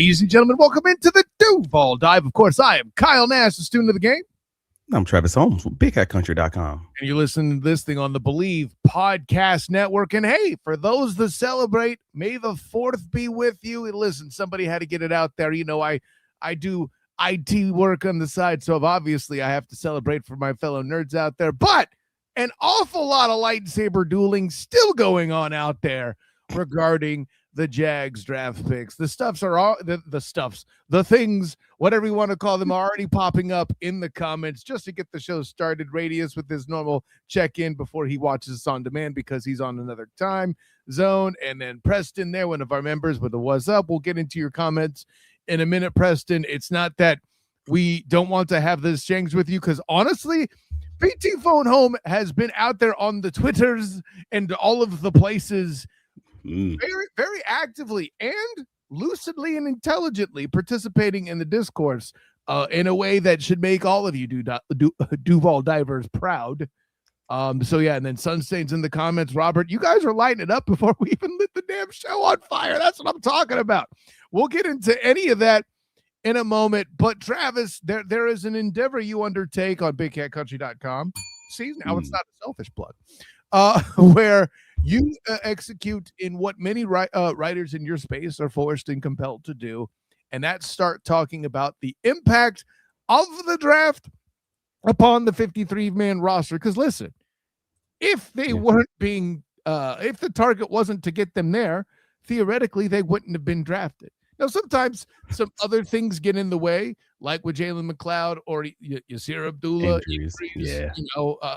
Ladies and gentlemen, welcome into the Duval Dive. Of course, I am Kyle Nash, the student of the game. I'm Travis Holmes from BigCatCountry.com. And you're listening to this thing on the Believe Podcast Network. And hey, for those that celebrate, may the 4th be with you. And listen, somebody had to get it out there. You know, I do IT work on the side, so obviously I have to celebrate for my fellow nerds out there. But an awful lot of lightsaber dueling still going on out there regarding the Jags draft picks. The stuffs are all the things, whatever you want to call them, are already popping up in the comments just to get the show started. Radius with his normal check-in before he watches us on demand because he's on another time zone. And then Preston there, one of our members with a what's up. We'll get into your comments in a minute, Preston. It's not that we don't want to have this exchange with you, because honestly, PT Phone Home has been out there on the Twitters and all of the places very, very actively and lucidly and intelligently participating in the discourse in a way that should make all of you Duval divers proud. So yeah, and then Sunstain's in the comments. Robert, you guys are lighting it up before we even lit the damn show on fire. That's what I'm talking about. We'll get into any of that in a moment. But Travis, there is an endeavor you undertake on BigCatCountry.com. See, now it's not a selfish plug. Where you execute in what many writers in your space are forced and compelled to do, and that's start talking about the impact of the draft upon the 53-man roster. Because listen, if they weren't being, if the target wasn't to get them there, theoretically they wouldn't have been drafted. Now, sometimes some other things get in the way, like with Jalen McLeod or Yasir Abdullah,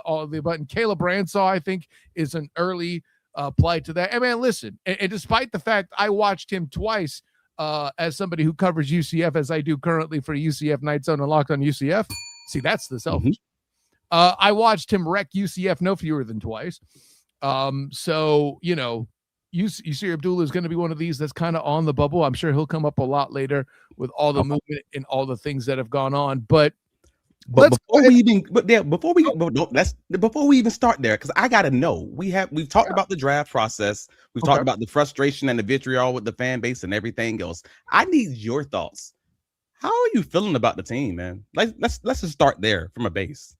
all of the above. And Caleb Ransaw, I think, is an early apply to that. And man, listen, and despite the fact I watched him twice as somebody who covers UCF, as I do currently for UCF Night Zone and Locked on UCF. See, that's the selfish. I watched him wreck UCF no fewer than twice. So, you know, Yasir Abdullah is going to be one of these that's kind of on the bubble. I'm sure he'll come up a lot later with all the movement and all the things that have gone on. But before we even start there, because I gotta know, we've talked about the draft process, we've talked about the frustration and the vitriol with the fan base and everything else. I need your thoughts. How are you feeling about the team, man? Let's just start there from a base.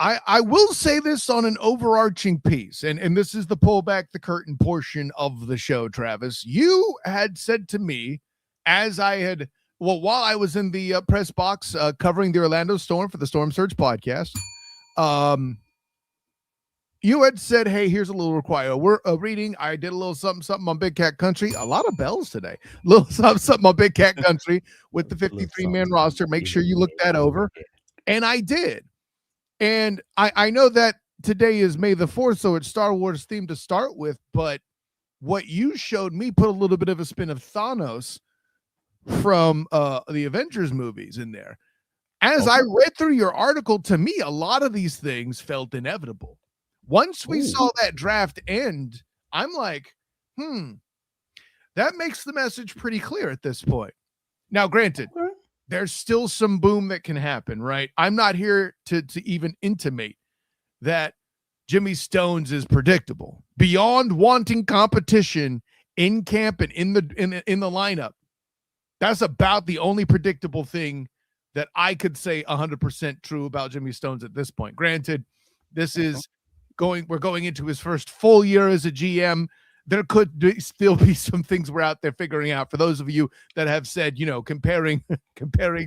I will say this on an overarching piece, and this is the pull back the curtain portion of the show, Travis. You had said to me, while I was in the press box covering the Orlando Storm for the Storm Surge podcast, you had said, hey, here's a little require. We're reading. I did a little something on Big Cat Country. A lot of bells today. A little something on Big Cat Country with the 53-man roster. Make sure you look that over. And I did. And I know that today is May the 4th, so it's Star Wars themed to start with. But what you showed me put a little bit of a spin of Thanos from the Avengers movies in there. As I read through your article, to me, a lot of these things felt inevitable. Once we saw that draft end, I'm like, that makes the message pretty clear at this point. Now, granted, there's still some boom that can happen, right? I'm not here to even intimate that Jimmy Stones is predictable. Beyond wanting competition in camp and in the lineup, that's about the only predictable thing that I could say 100% true about Jimmy Stones at this point. Granted, we're going into his first full year as a GM. There could still be some things we're out there figuring out. For those of you that have said, you know, comparing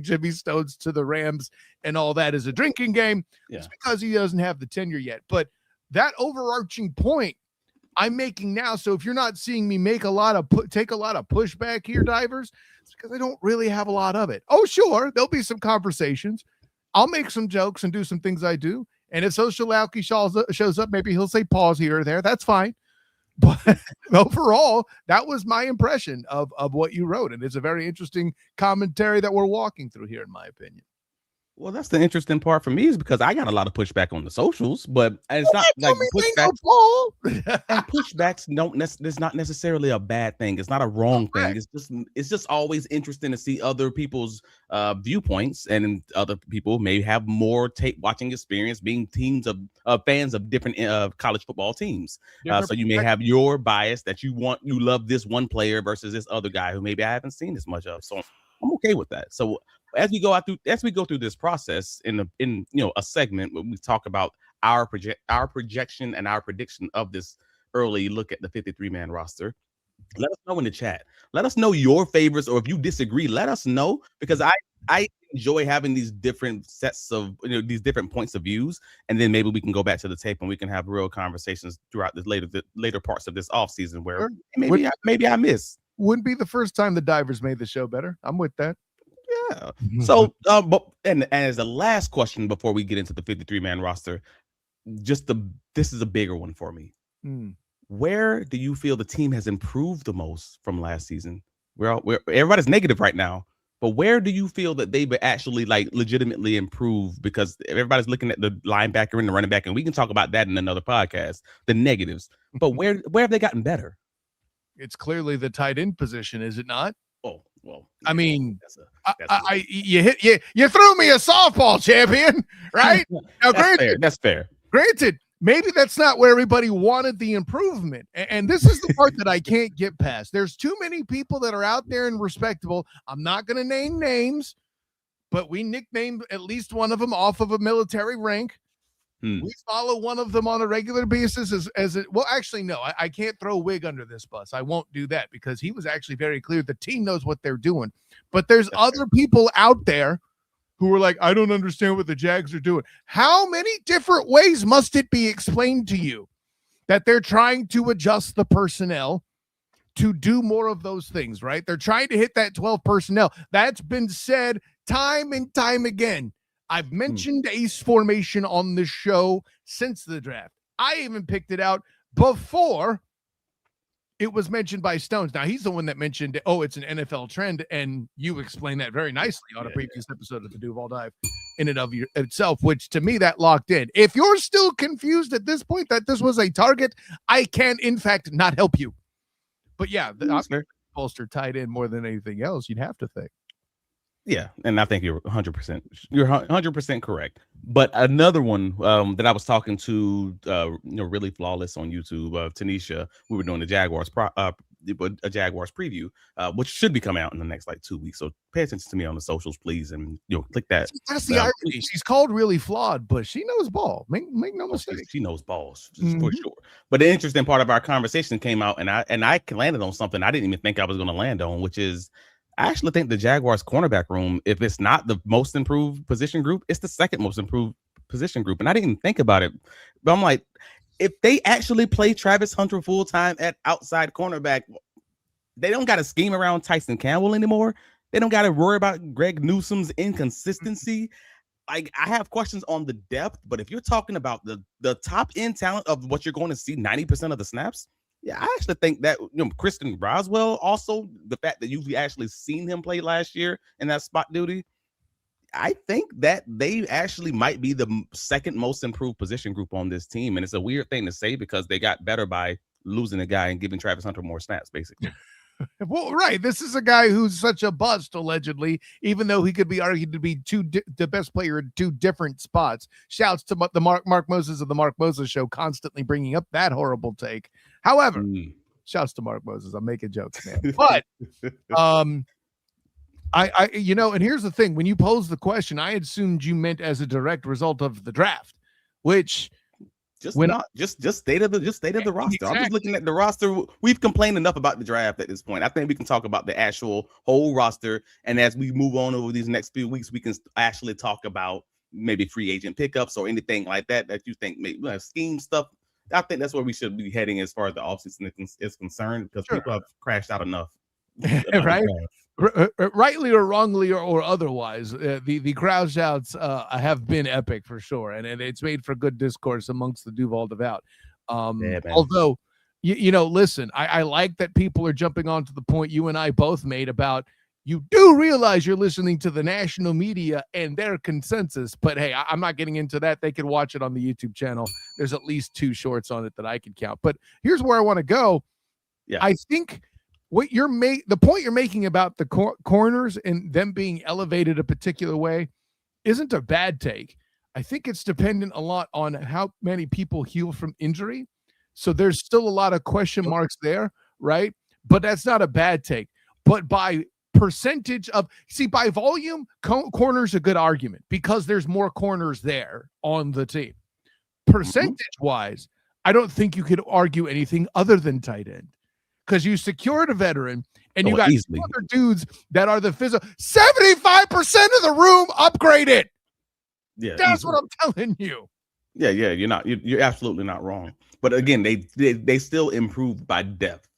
Jimmy Stones to the Rams and all that is a drinking game, it's because he doesn't have the tenure yet. But that overarching point I'm making now, so if you're not seeing me make take a lot of pushback here, divers, it's because I don't really have a lot of it. Oh, sure, there'll be some conversations. I'll make some jokes and do some things I do. And if Social Alki shows up, maybe he'll say pause here or there. That's fine. But overall, that was my impression of what you wrote. And it's a very interesting commentary that we're walking through here, in my opinion. Well, that's the interesting part for me is because I got a lot of pushback on the socials, but it's not like pushback. And pushbacks it's not necessarily a bad thing. It's not a wrong thing. Right. It's just always interesting to see other people's viewpoints, and other people may have more tape watching experience, being teams of fans of different college football teams. So you may have your bias that you love this one player versus this other guy who maybe I haven't seen as much of. So I'm okay with that. So as we go through this process in a segment where we talk about our projection and our prediction of this early look at the 53-man roster, let us know in the chat. Let us know your favorites, or if you disagree, let us know, because I enjoy having these different sets of these different points of views, and then maybe we can go back to the tape and we can have real conversations throughout the later parts of this off season where maybe I miss. Wouldn't be the first time the Divers made the show better. I'm with that. Yeah. So, and as the last question before we get into the 53-man roster, this is a bigger one for me. Where do you feel the team has improved the most from last season? Where everybody's negative right now, but where do you feel that they've actually legitimately improved? Because everybody's looking at the linebacker and the running back, and we can talk about that in another podcast, the negatives. But where have they gotten better? It's clearly the tight end position, is it not? Oh, well, I mean, you threw me a softball, champion, right? Now, that's fair. Granted, maybe that's not where everybody wanted the improvement. And this is the part that I can't get past. There's too many people that are out there and respectable. I'm not going to name names, but we nicknamed at least one of them off of a military rank. We follow one of them on a regular basis actually, no, I can't throw Wig under this bus. I won't do that because he was actually very clear. The team knows what they're doing, but there's other people out there who are like, I don't understand what the Jags are doing. How many different ways must it be explained to you that they're trying to adjust the personnel to do more of those things, right? They're trying to hit that 12 personnel. That's been said time and time again. I've mentioned ace formation on this show since the draft. I even picked it out before it was mentioned by Stones. Now, he's the one that mentioned, it's an NFL trend, and you explained that very nicely on a previous episode of the Duval Dive in and of itself, which to me, that locked in. If you're still confused at this point that this was a target, I can, in fact, not help you. But yeah, the bolster tied in more than anything else, you'd have to think. Yeah, and I think you're 100%. You're 100% correct. But another one that I was talking to, really flawless on YouTube, Tanisha. We were doing the Jaguars a Jaguars preview, which should be coming out in the next 2 weeks. So pay attention to me on the socials, please, and click that. That's the irony. She's called really flawed, but she knows ball. Make no mistake. She knows balls for sure. But the interesting part of our conversation came out, and I landed on something I didn't even think I was going to land on, which is, I actually think the Jaguars cornerback room, if it's not the most improved position group, it's the second most improved position group. And I didn't even think about it, but I'm like, if they actually play Travis Hunter full time at outside cornerback, they don't got to scheme around Tyson Campbell anymore. They don't got to worry about Greg Newsom's inconsistency. I have questions on the depth, but if you're talking about the top end talent of what you're going to see 90% of the snaps, yeah, I actually think that Kristen Roswell, also the fact that you've actually seen him play last year in that spot duty, I think that they actually might be the second most improved position group on this team. And it's a weird thing to say because they got better by losing a guy and giving Travis Hunter more snaps, basically. Well, right. This is a guy who's such a bust, allegedly, even though he could be argued to be the best player in two different spots. Shouts to the Mark Moses of the Mark Moses Show, constantly bringing up that horrible take. However, shouts to Mark Moses. I'm making jokes, man. But, I and here's the thing. When you posed the question, I assumed you meant as a direct result of the draft, which... Just state of the roster. Exactly. I'm just looking at the roster. We've complained enough about the draft at this point. I think we can talk about the actual whole roster, and as we move on over these next few weeks, we can actually talk about maybe free agent pickups or anything like that you think maybe scheme stuff. I think that's where we should be heading as far as the offseason is concerned, because people have crashed out enough. Right? Rightly or wrongly or otherwise, the crowd shouts have been epic for sure, and it's made for good discourse amongst the Duval devout. Although, listen, I like that people are jumping onto the point you and I both made about You do realize you're listening to the national media and their consensus, but hey, I'm not getting into that. They can watch it on the YouTube channel. There's at least 2 shorts on it that I can count. But here's where I want to go. Yeah. I think what the point you're making about the corners and them being elevated a particular way isn't a bad take. I think it's dependent a lot on how many people heal from injury. So there's still a lot of question marks there, right? But that's not a bad take. But by percentage of, by volume, corner's a good argument because there's more corners there on the team. Percentage-wise, I don't think you could argue anything other than tight end because you secured a veteran and you got other dudes that are the physical. 75% of the room upgraded. Yeah, that's what I'm telling you. Yeah, you're absolutely not wrong. But again, they still improved by depth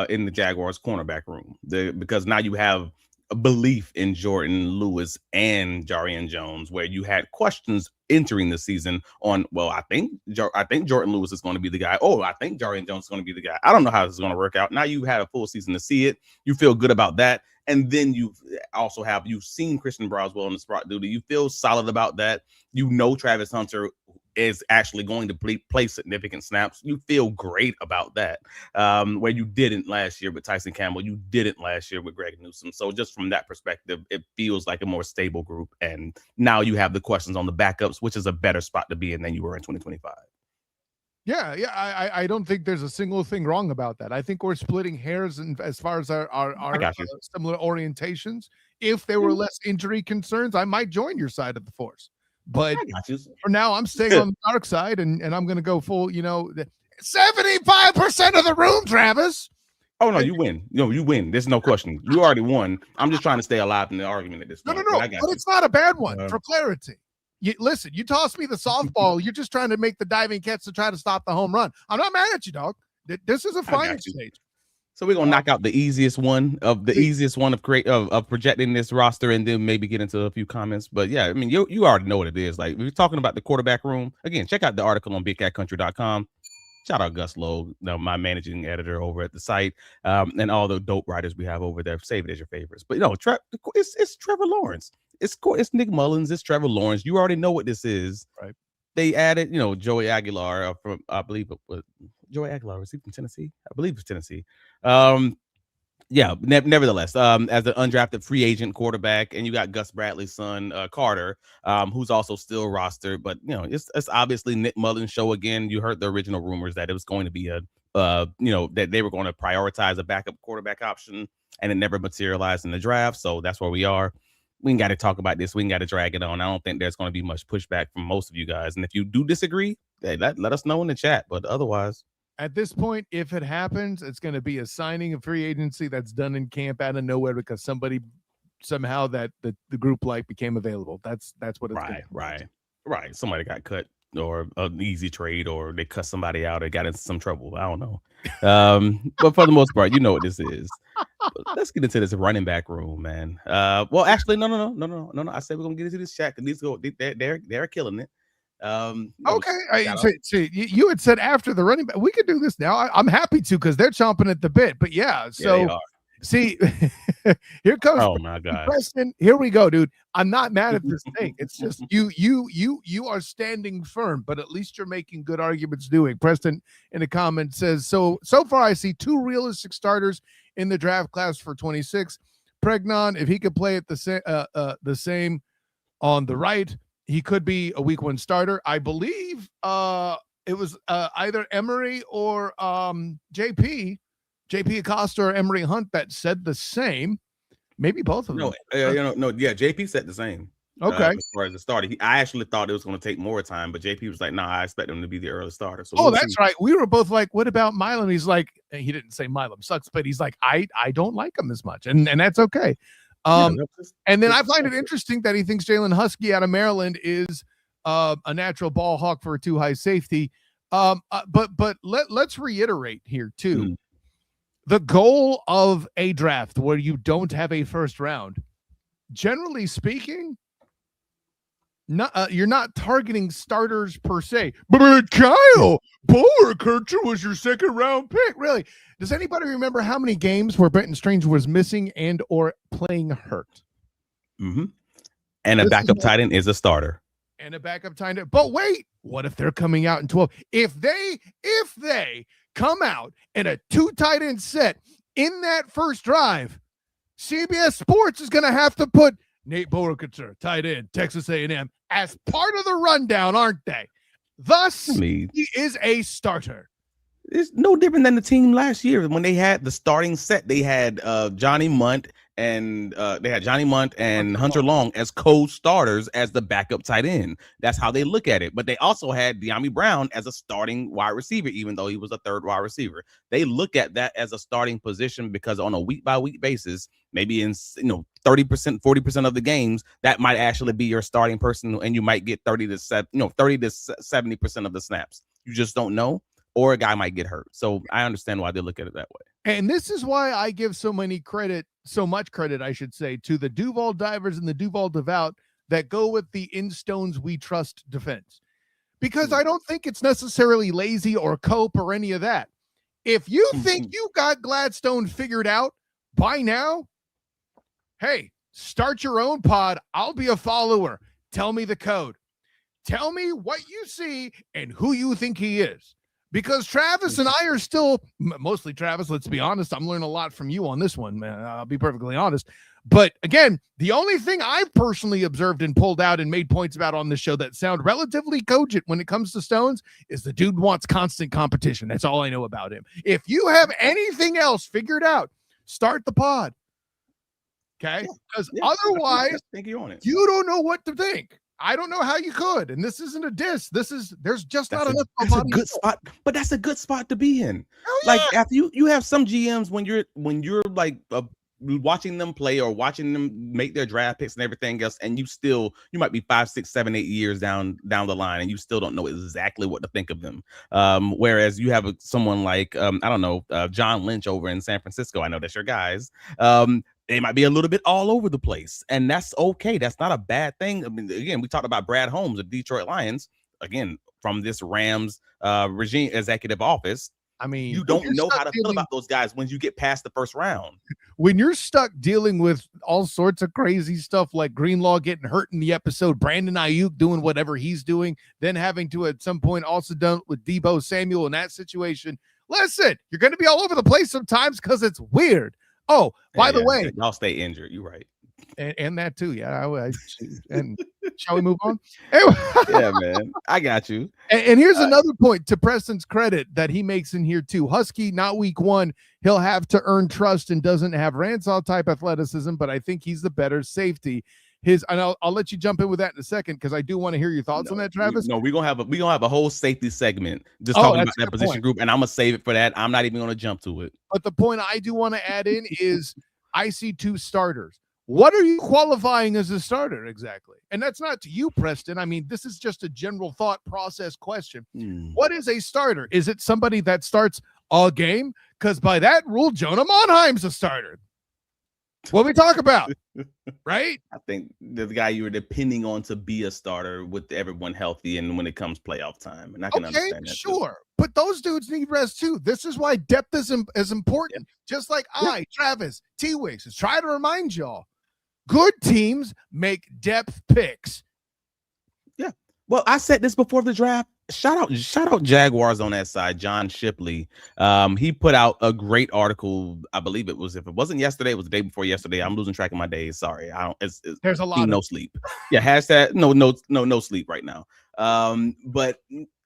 in the Jaguars cornerback room because now you have a belief in Jordan Lewis and Jarian Jones, where you had questions entering the season on, well, I think Jordan Lewis is going to be the guy. Oh, I think Jarian Jones is going to be the guy. I don't know how this is going to work out. Now you had a full season to see it. You feel good about that. And then you've seen Christian Broswell in the spot duty. You feel solid about that. You know Travis Hunter is actually going to play significant snaps. You feel great about that, where you didn't last year with Tyson Campbell. You didn't last year with Greg Newsome. So just from that perspective, it feels like a more stable group. And now you have the questions on the backups, which is a better spot to be in than you were in 2025. Yeah, I don't think there's a single thing wrong about that. I think we're splitting hairs as far as our similar orientations. If there were less injury concerns, I might join your side of the force. But for now, I'm staying on the dark side, and I'm going to go full, 75% of the room, Travis. Oh, no, you win. You win. There's no question. You already won. I'm just trying to stay alive in the argument at this point. No. But it's not a bad one, for clarity. Listen, you toss me the softball. You're just trying to make the diving catch to try to stop the home run. I'm not mad at you, dog. This is a fine stage. So we're gonna knock out the easiest one of projecting this roster, and then maybe get into a few comments. But yeah, I mean, you already know what it is. Like, we're talking about the quarterback room again. Check out the article on BigCatCountry.com. Shout out Gus Lowe, my managing editor over at the site, and all the dope writers we have over there. Save it as your favorites. But it's Trevor Lawrence. It's Nick Mullins. It's Trevor Lawrence. You already know what this is. Right. They added, Joey Aguilar from, I believe it was Joey Aguilar. Was he from Tennessee? I believe it's Tennessee. Nevertheless, as an undrafted free agent quarterback, and you got Gus Bradley's son, Carter, who's also still rostered. But it's obviously Nick Mullins' show again. You heard the original rumors that it was going to be that they were going to prioritize a backup quarterback option, and it never materialized in the draft. So that's where we are. We ain't got to talk about this. We ain't got to drag it on. I don't think there's going to be much pushback from most of you guys. And if you do disagree, hey, let us know in the chat. But otherwise, at this point, if it happens, it's going to be a signing of free agency that's done in camp out of nowhere because somebody somehow that the group became available. That's what it's right. Somebody got cut, or an easy trade, or they cut somebody out or got into some trouble. I don't know. But for the most part, you know what this is. Let's get into this running back room, man. Well, actually, no. I said we're gonna get into this chat because they're killing it. Okay. You had said after the running back, we could do this now. I'm happy to because they're chomping at the bit. But yeah, so see, here comes. Oh my God, Preston. Here we go, dude. I'm not mad at this thing. It's just you are standing firm, but at least you're making good arguments doing. Preston in the comments says so far I see 2 realistic starters in the draft class for 26. Pregnon, if he could play at the same on the right, he could be a week 1 starter. I believe it was either Emery or JP Acosta or Emery Hunt that said the same. Maybe both of them. JP said the same. Okay. As far as the starter, I actually thought it was going to take more time, but JP was like, "No, I expect him to be the early starter." So that's right. We were both like, "What about Milam?" He's like, he didn't say Milam sucks, but he's like, "I don't like him as much," and that's okay. And then I find it interesting that he thinks Jalen Husky out of Maryland is a natural ball hawk for a 2 high safety. But let's reiterate here too. The goal of a draft where you don't have a first round, generally speaking, You're not targeting starters per se. But Kyle Boerkercher was your second round pick. Really? Does anybody remember how many games where Brenton Strange was missing and or playing hurt? Mm-hmm. And a backup tight end is a starter. And a backup tight end. But wait, what if they're coming out in 12? If they come out in a 2 tight end set in that first drive, CBS Sports is going to have to put Nate Boerkercher, tight end, Texas A&M, as part of the rundown, aren't they? Thus, he is a starter. It's no different than the team last year when they had the starting set. They had Johnny Munt and Hunter Long as co-starters as the backup tight end. That's how they look at it. But they also had De'Ami Brown as a starting wide receiver, even though he was a third wide receiver. They look at that as a starting position because on a week-by-week basis, maybe in 30%, 40% of the games, that might actually be your starting person, and you might get 30 to 70% of the snaps. You just don't know. Or a guy might get hurt. So I understand why they look at it that way. And this is why I give so much credit, I should say, to the Duval divers and the Duval devout that go with the in stones we trust defense. Because I don't think it's necessarily lazy or cope or any of that. If you think you got Gladstone figured out by now, hey, start your own pod. I'll be a follower. Tell me the code. Tell me what you see and who you think he is. Because Travis and I are still, mostly Travis, let's be honest, I'm learning a lot from you on this one, man. I'll be perfectly honest. But again, the only thing I've personally observed and pulled out and made points about on the show that sound relatively cogent when it comes to Stones is the dude wants constant competition. That's all I know about him. If you have anything else figured out, start the pod. Okay? Because otherwise, you don't know what to think. I don't know how you could, and this isn't a diss. There's just not enough. That's a good spot, but that's a good spot to be in. Yeah. Like after you have some GMs when you're like watching them play or watching them make their draft picks and everything else, and you might be 5, 6, 7, 8 years down the line, and you still don't know exactly what to think of them. Whereas you have someone like John Lynch over in San Francisco. I know that's your guys. They might be a little bit all over the place, and that's okay. That's not a bad thing. I mean, again, we talked about Brad Holmes of Detroit Lions, again, from this Rams regime executive office. I mean, you don't know how to feel about those guys when you get past the first round. When you're stuck dealing with all sorts of crazy stuff like Greenlaw getting hurt in the episode, Brandon Ayuk doing whatever he's doing, then having to at some point also done with Deebo Samuel in that situation. Listen, you're going to be all over the place sometimes because it's weird. Oh, by the way, y'all stay injured. You're right. And that too. Yeah. And shall we move on? Anyway. Yeah, man. I got you. And here's another point to Preston's credit that he makes in here too. Husky, not week 1. He'll have to earn trust and doesn't have Ransaw type athleticism, but I think he's the better safety. And I'll let you jump in with that in a second because I do want to hear your thoughts on that, Travis. We're gonna have a whole safety segment just talking about that position group, and I'm gonna save it for that. I'm not even gonna jump to it. But the point I do want to add in is I see 2 starters. What are you qualifying as a starter exactly? And that's not to you, Preston. I mean, this is just a general thought process question. What is a starter? Is it somebody that starts a game? Because by that rule, Jonah Monheim's a starter. What we talk about, right? I think the guy you were depending on to be a starter with everyone healthy and when it comes playoff time. And I can understand that. Sure. Too. But those dudes need rest too. This is why depth is important. Yeah. Just like Travis, T-Wigs, is trying to remind y'all, good teams make depth picks. Yeah. Well, I said this before the draft. Shout out Jaguars on that side. John Shipley. He put out a great article. I believe it was, if it wasn't yesterday, it was the day before yesterday. I'm losing track of my days. Sorry. There's a lot of no sleep. Yeah, hashtag no sleep right now. But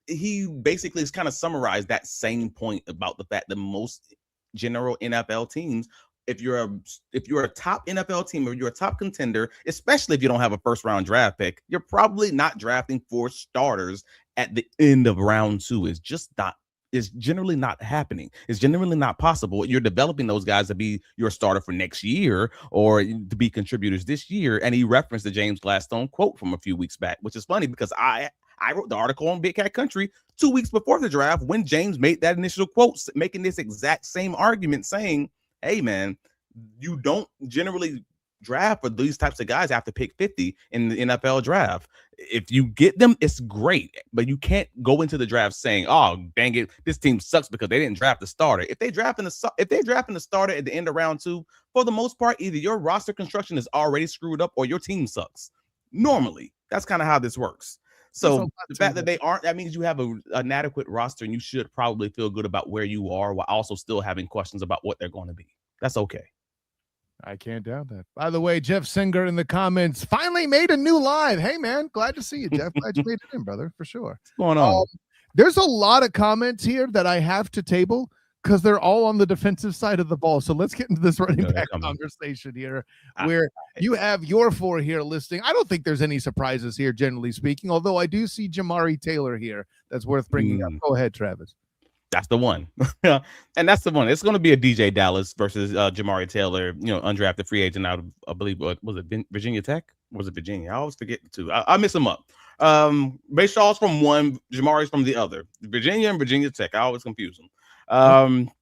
he basically has kind of summarized that same point about the fact that most general NFL teams, if you're a top NFL team or you're a top contender, especially if you don't have a first round draft pick, you're probably not drafting 4 starters at the end of round 2. It's generally not happening. It's generally not possible. You're developing those guys to be your starter for next year or to be contributors this year. And he referenced the James Gladstone quote from a few weeks back, which is funny because I wrote the article on Big Cat Country 2 weeks before the draft when James made that initial quote, making this exact same argument saying, hey, man, you don't generally draft for these types of guys after pick 50 in the NFL draft. If you get them, it's great, but you can't go into the draft saying, "Oh, dang it, this team sucks because they didn't draft the starter." If they drafting the starter at the end of round 2, for the most part, either your roster construction is already screwed up or your team sucks. Normally, that's kind of how this works. So the fact that they aren't, that means you have an inadequate roster, and you should probably feel good about where you are while also still having questions about what they're going to be. That's okay. I can't doubt that. By the way, Jeff Singer in the comments finally made a new live. Hey, man, glad to see you, Jeff. Glad you made it in, brother, for sure. What's going on? There's a lot of comments here that I have to table because they're all on the defensive side of the ball. So let's get into this running back conversation here, where you have your 4 here listing. I don't think there's any surprises here, generally speaking, although I do see Jamari Taylor here that's worth bringing up. Go ahead, Travis. That's the one. And that's the one. It's going to be a DJ Dallas versus Jamari Taylor, undrafted free agent out of, I believe, was it Virginia Tech? Was it Virginia? I always forget the two. I mix them up. Bayshaw's from one, Jamari's from the other. Virginia and Virginia Tech. I always confuse them.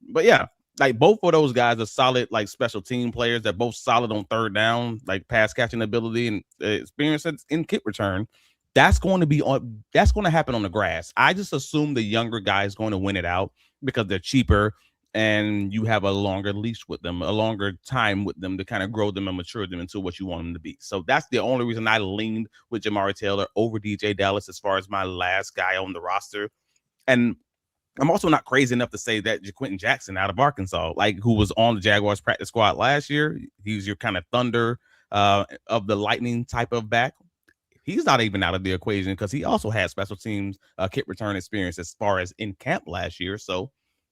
But yeah, like both of those guys are solid, like special team players. They're both solid on third down, like pass catching ability and experience in kick return. That's going to happen on the grass. I just assume the younger guy is going to win it out because they're cheaper and you have a longer leash with them, a longer time with them to kind of grow them and mature them into what you want them to be. So that's the only reason I leaned with Jamari Taylor over DJ Dallas as far as my last guy on the roster. And I'm also not crazy enough to say that Quentin Jackson out of Arkansas, like who was on the Jaguars practice squad last year, he's your kind of thunder of the lightning type of back. He's not even out of the equation because he also had special teams kick return experience as far as in camp last year. So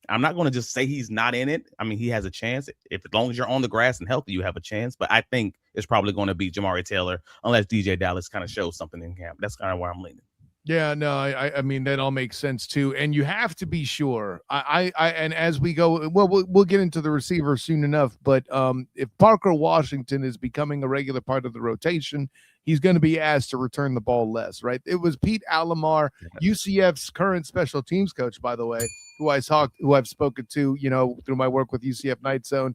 I'm not going to just say he's not in it. I mean, he has a chance. As long as you're on the grass and healthy, you have a chance. But I think it's probably going to be Jamari Taylor unless DJ Dallas kind of shows something in camp. That's kind of where I'm leaning. Yeah, no, I mean, that all makes sense too. And you have to be sure. And as we go, we'll get into the receiver soon enough. But if Parker Washington is becoming a regular part of the rotation, he's going to be asked to return the ball less, right? It was Pete Alomar, UCF's current special teams coach, by the way, who I've spoken to, through my work with UCF Night Zone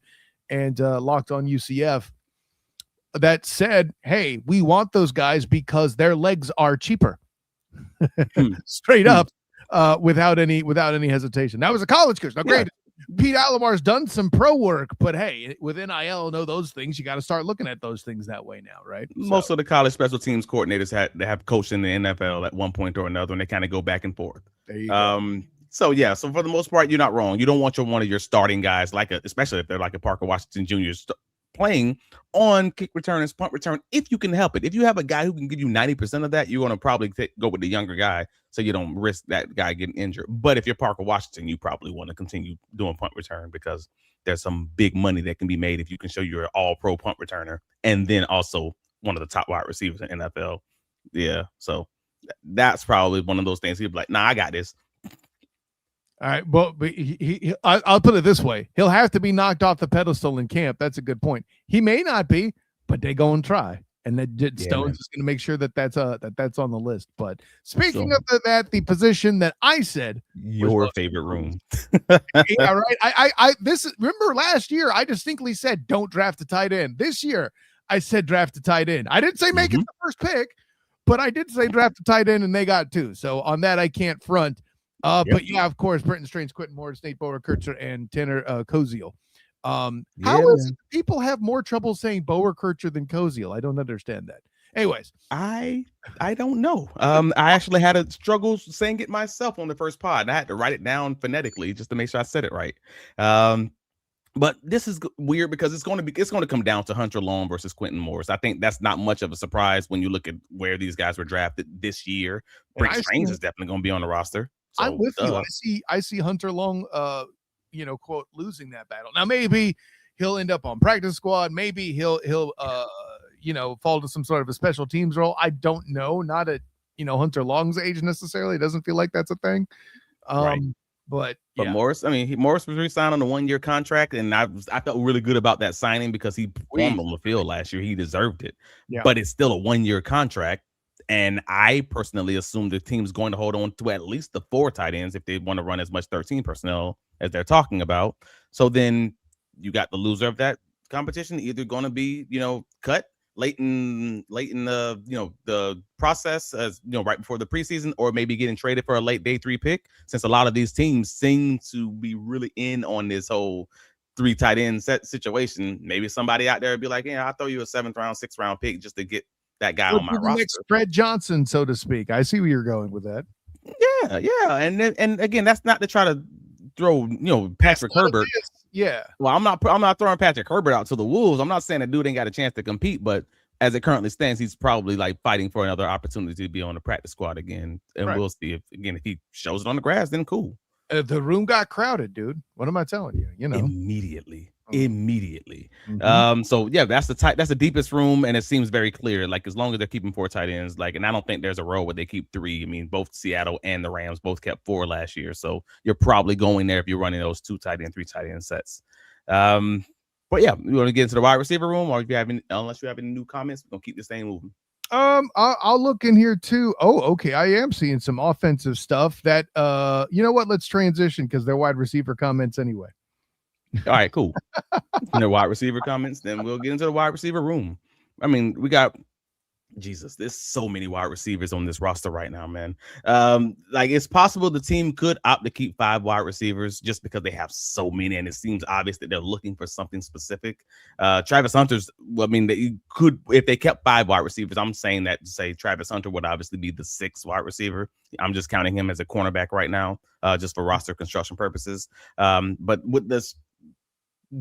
and Locked On UCF, that said, hey, we want those guys because their legs are cheaper. Straight up, without any hesitation. That was a college coach. Now, great. Pete Alomar's done some pro work, but hey, with NIL, know those things. You got to start looking at those things that way now, right? Most of the college special teams coordinators have coached in the NFL at one point or another, and they kind of go back and forth. There you go. So for the most part, you're not wrong. You don't want one of your starting guys, especially if they're like a Parker Washington Jr. Playing on kick return and punt return if you can help it. If you have a guy who can give you 90% of that, you're going to probably go with the younger guy so you don't risk that guy getting injured. But if you're Parker Washington, you probably want to continue doing punt return because there's some big money that can be made if you can show you're an all-pro punt returner and then also one of the top wide receivers in NFL. Yeah, so that's probably one of those things. He'll be like, nah, I got this. All right, but I'll put it this way. He'll have to be knocked off the pedestal in camp. That's a good point. He may not be, but they go and try. And that Stone's just going to make sure that's on the list. But speaking of that, the position that I said your favorite room. Yeah, right. Remember last year I distinctly said don't draft a tight end. This year I said draft a tight end. I didn't say make it the first pick, but I did say draft a tight end, and they got 2. So on that I can't front. But yeah, of course, Brenton Strange, Quentin Morris, Nate Boerkercher, and Tanner Koziol. How is it people have more trouble saying Boerkercher than Koziol? I don't understand that. Anyways, I don't know. I actually had a struggle saying it myself on the first pod, and I had to write it down phonetically just to make sure I said it right. But this is weird because it's going to come down to Hunter Long versus Quentin Morris. I think that's not much of a surprise when you look at where these guys were drafted this year. Brenton Strange is definitely going to be on the roster. So, I'm with you. I see Hunter Long, quote, losing that battle. Now, maybe he'll end up on practice squad. Maybe he'll fall to some sort of a special teams role. I don't know. Not at, Hunter Long's age necessarily. It doesn't feel like that's a thing. Right. But Morris, Morris was re-signed on a 1-year contract, and I felt really good about that signing because he performed on the field last year. He deserved it. Yeah. But it's still a 1-year contract. And I personally assume the team's going to hold on to at least the 4 tight ends if they want to run as much 13 personnel as they're talking about. So then you got the loser of that competition either going to be, cut late in the, the process, as right before the preseason, or maybe getting traded for a late day 3 pick, since a lot of these teams seem to be really in on this whole 3 tight end set situation. Maybe somebody out there would be like, yeah, I'll throw you a 7th round, 6th round pick just to get that guy on my roster. Next Fred Johnson, so to speak. I see where you're going with that. Yeah. And again, that's not to try to throw, Patrick Herbert. Yeah. Well, I'm not throwing Patrick Herbert out to the wolves. I'm not saying the dude ain't got a chance to compete, but as it currently stands, he's probably like fighting for another opportunity to be on the practice squad again. And we'll see if he shows it on the grass, then cool. The room got crowded, dude. What am I telling you? Immediately. So yeah, that's the deepest room, and it seems very clear. Like, as long as they're keeping 4 tight ends, and I don't think there's a row where they keep 3. I mean, both Seattle and the Rams both kept 4 last year, so you're probably going there if you're running those 2 tight end, 3 tight end sets. But yeah, you want to get into the wide receiver room, or if you have unless you have any new comments, we're gonna keep this thing moving. I'll look in here too. Oh, okay. I am seeing some offensive stuff that you know what? Let's transition because they're wide receiver comments anyway. All right, cool. The wide receiver comments, then we'll get into the wide receiver room. I mean, we got there's so many wide receivers on this roster right now, man. It's possible the team could opt to keep 5 wide receivers just because they have so many, and it seems obvious that they're looking for something specific. Travis Hunter's, they could, if they kept 5 wide receivers, I'm saying that to say Travis Hunter would obviously be the 6th wide receiver. I'm just counting him as a cornerback right now, just for roster construction purposes. But with this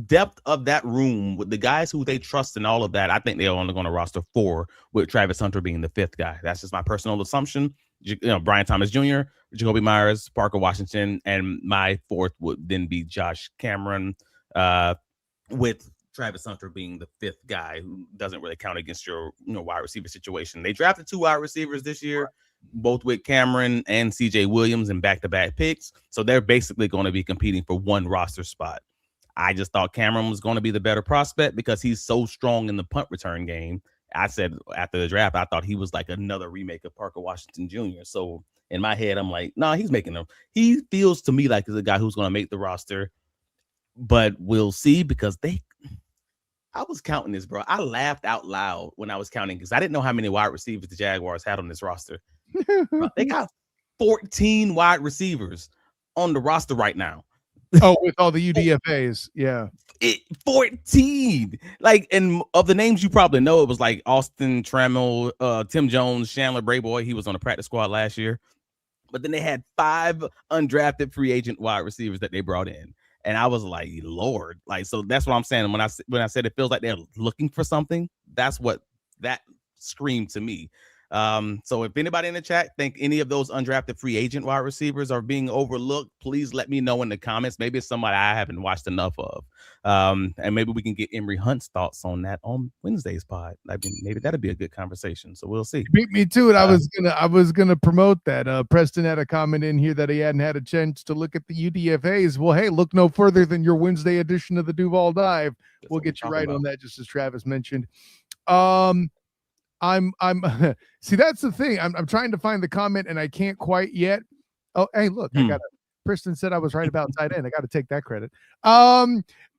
depth of that room, with the guys who they trust and all of that, I think they're only going to roster 4, with Travis Hunter being the 5th guy. That's just my personal assumption. Brian Thomas Jr., Jacoby Myers, Parker Washington, and my 4th would then be Josh Cameron, with Travis Hunter being the 5th guy, who doesn't really count against your wide receiver situation. They drafted 2 wide receivers this year, both with Cameron and CJ Williams in back-to-back picks, so they're basically going to be competing for 1 roster spot. I just thought Cameron was going to be the better prospect because he's so strong in the punt return game. I said after the draft, I thought he was like another remake of Parker Washington Jr. So in my head, I'm like, no, he's making them. He feels to me like he's a guy who's going to make the roster, but we'll see, because I was counting this, bro. I laughed out loud when I was counting because I didn't know how many wide receivers the Jaguars had on this roster. Bro, they got 14 wide receivers on the roster right now. Oh, with all the UDFAs, yeah. 14. And of the names you probably know, it was like Austin Trammell, Tim Jones, Chandler Brayboy. He was on the practice squad last year. But then they had 5 undrafted free agent wide receivers that they brought in. And I was like, Lord. So that's what I'm saying. When I said it feels like they're looking for something, that's what that screamed to me. So if anybody in the chat think any of those undrafted free agent wide receivers are being overlooked, please let me know in the comments. Maybe it's somebody I haven't watched enough of. And maybe we can get Emory Hunt's thoughts on that on Wednesday's pod. I mean, maybe that'd be a good conversation. So we'll see. Beat me to it. I was gonna promote that. Preston had a comment in here that he hadn't had a chance to look at the UDFAs. Well, hey, look no further than your Wednesday edition of the Duval Dive. We'll get you right on that, just as Travis mentioned. I'm see, that's the thing. I'm trying to find the comment and I can't quite yet. Oh, hey, look, I got it. Preston said I was right about tight end. I got to take that credit.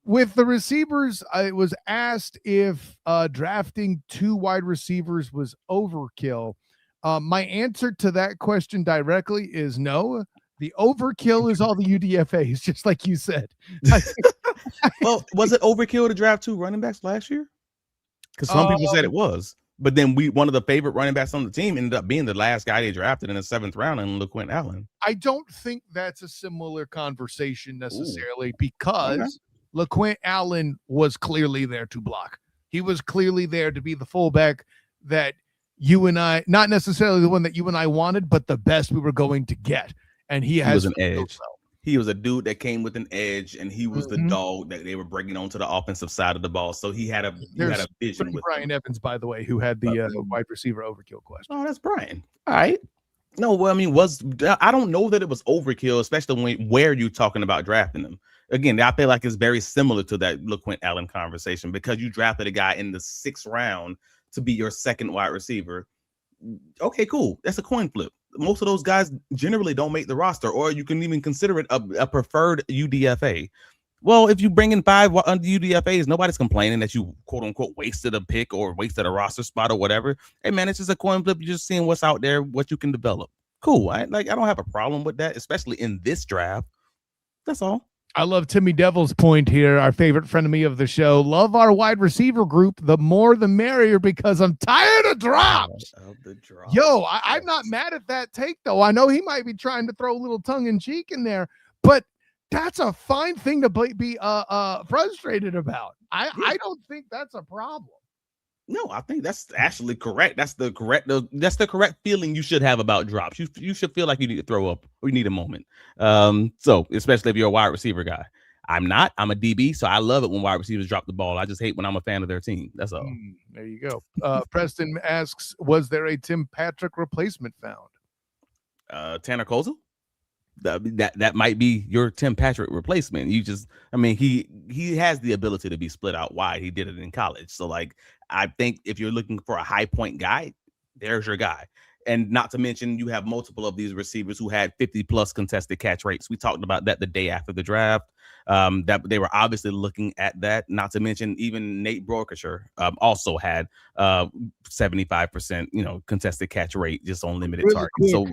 With the receivers, I was asked if drafting 2 wide receivers was overkill. My answer to that question directly is no. The overkill is all the UDFAs, just like you said. Well, was it overkill to draft 2 running backs last year? Because some people said it was. But then one of the favorite running backs on the team ended up being the last guy they drafted in the 7th round, and LaQuint Allen. I don't think that's a similar conversation necessarily, because LaQuint Allen was clearly there to block. He was clearly there to be the fullback that you and I, not necessarily the one that you and I wanted, but the best we were going to get. And he has an edge. He was a dude that came with an edge, and he was the dog that they were bringing onto the offensive side of the ball. So he had a vision with Brian Evans, by the way, who had the wide receiver overkill question. Oh, that's Brian. All right. No, well, I mean, I don't know that it was overkill, especially where you're talking about drafting them. Again, I feel like it's very similar to that LaQuint Allen conversation, because you drafted a guy in the 6th round to be your 2nd wide receiver. Okay, cool. That's a coin flip. Most of those guys generally don't make the roster, or you can even consider it a preferred UDFA. Well, if you bring in 5 under UDFAs, nobody's complaining that you quote unquote wasted a pick or wasted a roster spot or whatever. Hey man, it's just a coin flip. You're just seeing what's out there, what you can develop. Cool. I don't have a problem with that, especially in this draft. That's all. I love Timmy Devil's point here, our favorite friend of me of the show. Love our wide receiver group. The more the merrier, because I'm tired of drops. Yo, I'm not mad at that take, though. I know he might be trying to throw a little tongue in cheek in there, but that's a fine thing to be frustrated about. I don't think that's a problem. No, I think that's actually correct. That's the correct feeling you should have about drops. You should feel like you need to throw up or you need a moment. So especially if you're a wide receiver guy. I'm not. I'm a DB, so I love it when wide receivers drop the ball. I just hate when I'm a fan of their team. That's all. There you go. Preston asks, was there a Tim Patrick replacement found? Tanner Koziol? That might be your Tim Patrick replacement. He has the ability to be split out wide. He did it in college. So like, I think if you're looking for a high point guy, there's your guy. And not to mention, you have multiple of these receivers who had 50 plus contested catch rates. We talked about that the day after the draft. That they were obviously looking at that. Not to mention, even Nate Broekesher also had 75%, contested catch rate just on limited targets. So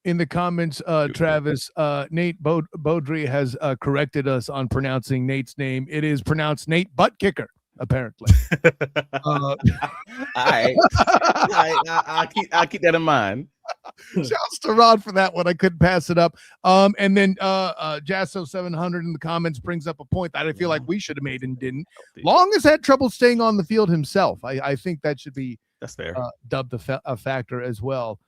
in the comments, Travis, Nate Beaudry has corrected us on pronouncing Nate's name. It is pronounced Nate Butt Kicker, apparently. All right. I'll keep that in mind. Shouts to Rod for that one. I couldn't pass it up. And then Jasso 700 in the comments brings up a point that I feel like we should have made and didn't. Long has had trouble staying on the field himself. I think that should be fair. Dubbed a factor as well.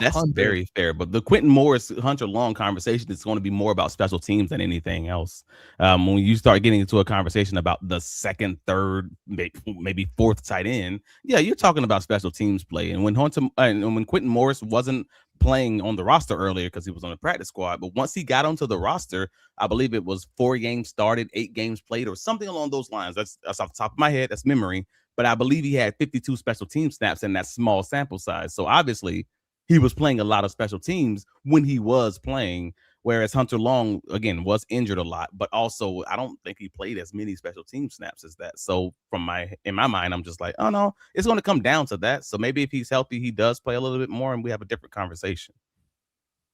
That's very fair. But the Quentin Morris Hunter Long conversation is going to be more about special teams than anything else. When you start getting into a conversation about the second, third, maybe fourth tight end, yeah, you're talking about special teams play. And when when Quentin Morris wasn't playing on the roster earlier because he was on the practice squad, but once he got onto the roster, I believe it was 4 games started, 8 games played, or something along those lines. That's off the top of my head. That's memory. But I believe he had 52 special team snaps in that small sample size. So obviously he was playing a lot of special teams when he was playing, whereas Hunter Long, again, was injured a lot, but also I don't think he played as many special team snaps as that. So in my mind, I'm just like, oh no, it's going to come down to that. So maybe if he's healthy, he does play a little bit more and we have a different conversation.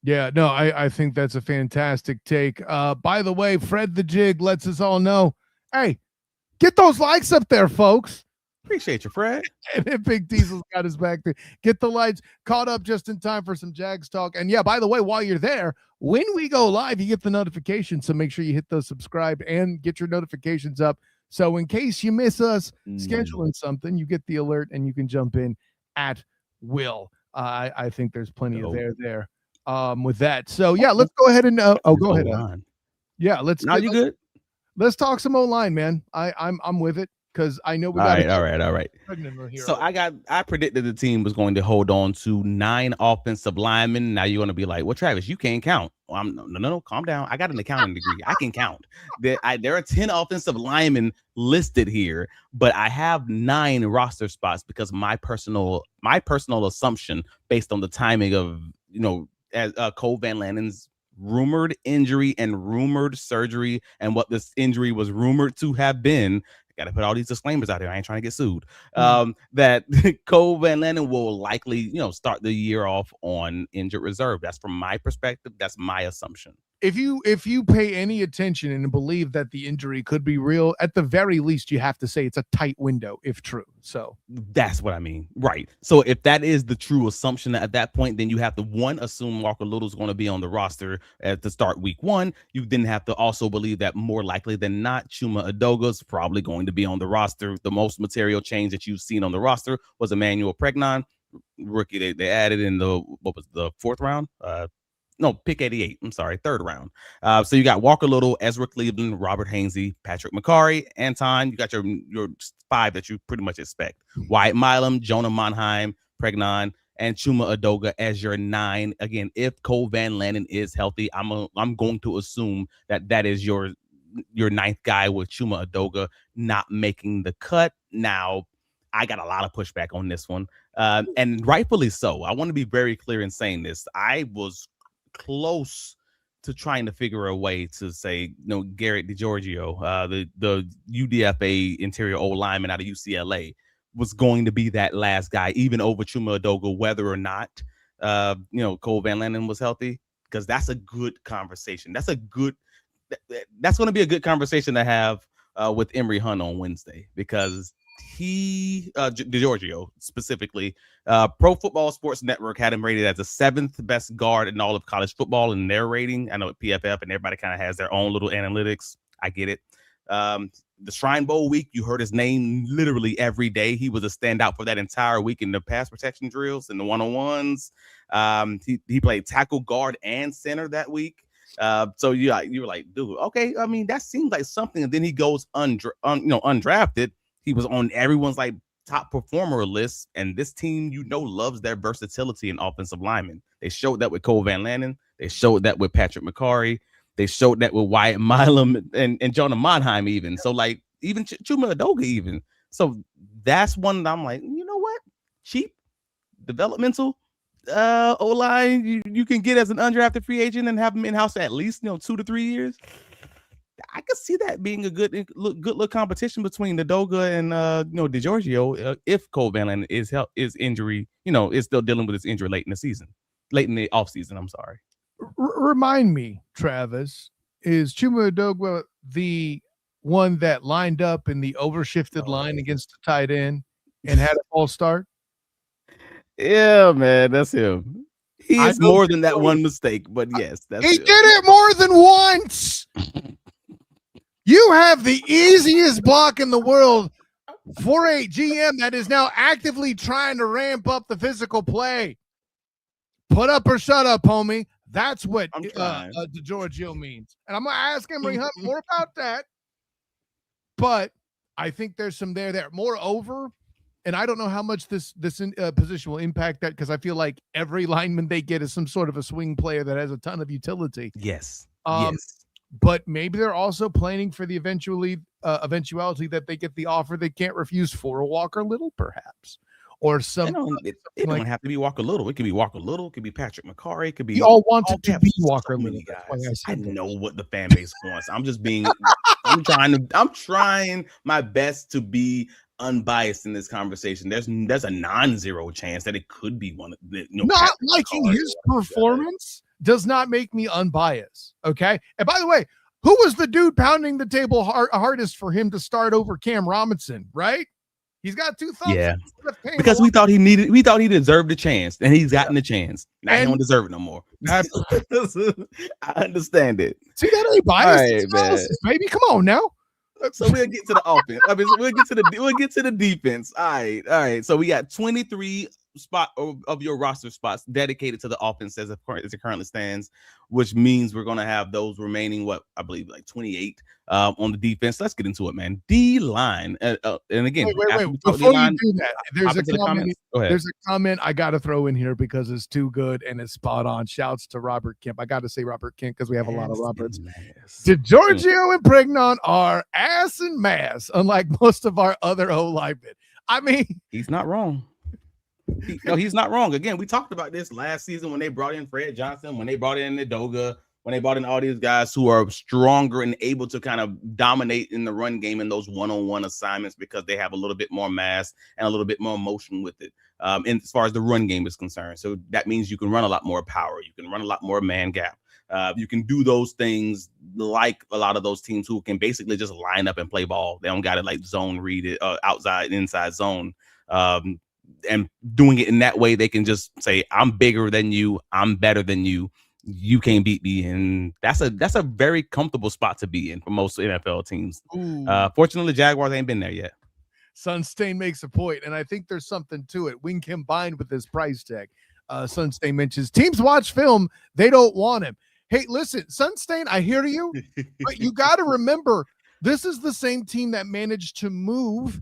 Yeah, no, I think that's a fantastic take. By the way, Fred the Jig lets us all know, hey, get those likes up there, folks. Appreciate you, Fred. And Big Diesel's got his back there. Get the lights caught up just in time for some Jags talk. And yeah, by the way, while you're there, when we go live, you get the notification. So make sure you hit the subscribe and get your notifications up. So in case you miss us scheduling something, you get the alert and you can jump in at will. I think there's plenty of there with that. So yeah, let's go ahead and go ahead. Yeah, let's. Now you good? Let's talk some O-line, man. I'm with it. Because I know we got all right. So I predicted the team was going to hold on to 9 offensive linemen. Now you're going to be like, well, Travis, you can't count. Well, no, calm down. I got an accounting degree. I can count. There are 10 offensive linemen listed here, but I have 9 roster spots because my personal assumption based on the timing of as Cole Van Lanen's rumored injury and rumored surgery and what this injury was rumored to have been. Got to put all these disclaimers out there. I ain't trying to get sued. That Cole Van Lanen will likely, start the year off on injured reserve. That's from my perspective. That's my assumption. If you pay any attention and believe that the injury could be real, at the very least, you have to say it's a tight window, if true. So that's what I mean. Right. So if that is the true assumption at that point, then you have to assume Walker Little's going to be on the roster at the start week 1. You then have to also believe that more likely than not, Chuma Edoga's probably going to be on the roster. The most material change that you've seen on the roster was Emmanuel Pregnon, rookie they added in the 4th round. No, pick 88. I'm sorry, 3rd round. So you got Walker Little, Ezra Cleveland, Robert Hainsey, Patrick McCarry, Anton. You got your 5 that you pretty much expect. Wyatt Milam, Jonah Monheim, Pregnon, and Chuma Edoga as your 9. Again, if Cole Van Lanen is healthy, I'm going to assume that is your 9th guy with Chuma Edoga not making the cut. Now, I got a lot of pushback on this one, and rightfully so. I want to be very clear in saying this. I was close to trying to figure a way to say, Garrett DiGiorgio, the UDFA interior old lineman out of UCLA, was going to be that last guy, even over Chuma Edoga, whether or not Cole Van Landen was healthy, because that's a good conversation. That's going to be a good conversation to have with Emory Hunt on Wednesday, because DiGiorgio specifically, Pro Football Sports Network had him rated as the 7th best guard in all of college football in their rating. I know PFF and everybody kind of has their own little analytics. I get it. The Shrine Bowl week, you heard his name literally every day. He was a standout for that entire week in the pass protection drills and the one-on-ones. He played tackle, guard, and center that week. So you were like, dude, okay. I mean, that seems like something. And then he goes undrafted. He was on everyone's like top performer list. And this team, loves their versatility in offensive linemen. They showed that with Cole Van Landen. They showed that with Patrick McCarry. They showed that with Wyatt Milam and Jonah Monheim even. So like even Chuma Edoga even. So that's one that I'm like, you know what? Cheap, developmental O-line you can get as an undrafted free agent and have him in-house at least 2 to 3 years. I could see that being a good look competition between Edoga and DiGiorgio if Cole Van Landen is injury, is still dealing with his injury late in the offseason. I'm sorry. Remind me, Travis, is Chuma Edoga the one that lined up in the overshifted line against the tight end and had a false start? Yeah, man, that's him. He is more than that one mistake, but yes, that's he did it more than once. You have the easiest block in the world for a GM that is now actively trying to ramp up the physical play. Put up or shut up, homie. That's what DiGiorgio means. And I'm going to ask Emory Hunt more about that. But I think there's some there. Moreover, and I don't know how much this position will impact that, because I feel like every lineman they get is some sort of a swing player that has a ton of utility. Yes. Yes. But maybe they're also planning for the eventuality that they get the offer they can't refuse for a Walker Little, perhaps. Or some. It don't have to be Walker Little. It could be Walker Little. It could be Patrick McCarry. It could be. We all wanted to be Walker Little. Guys. I know what the fan base wants. I'm just being. I'm trying my best to be unbiased in this conversation. There's a non-zero chance that it could be one of the. Not liking his performance does not make me unbiased. Okay. And by the way, who was the dude pounding the table hardest for him to start over Cam Robinson? Right. He's got 2 thumbs. Yeah, because we thought he deserved a chance, and he's gotten the chance. Now he don't deserve it no more. I understand it. See, that ain't biased, right, baby. Come on now. So we'll get to the offense. I mean, we'll get to the defense. All right. So we got 23 of your roster spots dedicated to the offense as it currently stands, which means we're going to have those remaining, I believe, like 28 on the defense. Let's get into it, man. D-line. And again, wait. Before you do that, there's a comment I got to throw in here because it's too good and it's spot on. Shouts to Robert Kemp. I got to say Robert Kemp because we have a lot of Roberts. DiGiorgio and Pregnon are ass and mass, unlike most of our other O-linemen. I mean, he's not wrong. He's not wrong. Again, we talked about this last season when they brought in Fred Johnson, when they brought in Edoga, when they brought in all these guys who are stronger and able to kind of dominate in the run game in those one-on-one assignments because they have a little bit more mass and a little bit more motion with it. And as far as the run game is concerned, so that means you can run a lot more power. You can run a lot more man gap. You can do those things like a lot of those teams who can basically just line up and play ball. They don't got to like zone read it, outside, inside zone. And doing it in that way, they can just say, I'm bigger than you. I'm better than you. You can't beat me. And that's a very comfortable spot to be in for most NFL teams. Fortunately, Jaguars ain't been there yet. Sunstain makes a point, and I think there's something to it. When combined with this price tag, Sunstain mentions teams watch film. They don't want him. Hey, listen, Sunstain, I hear you, but you got to remember, this is the same team that managed to move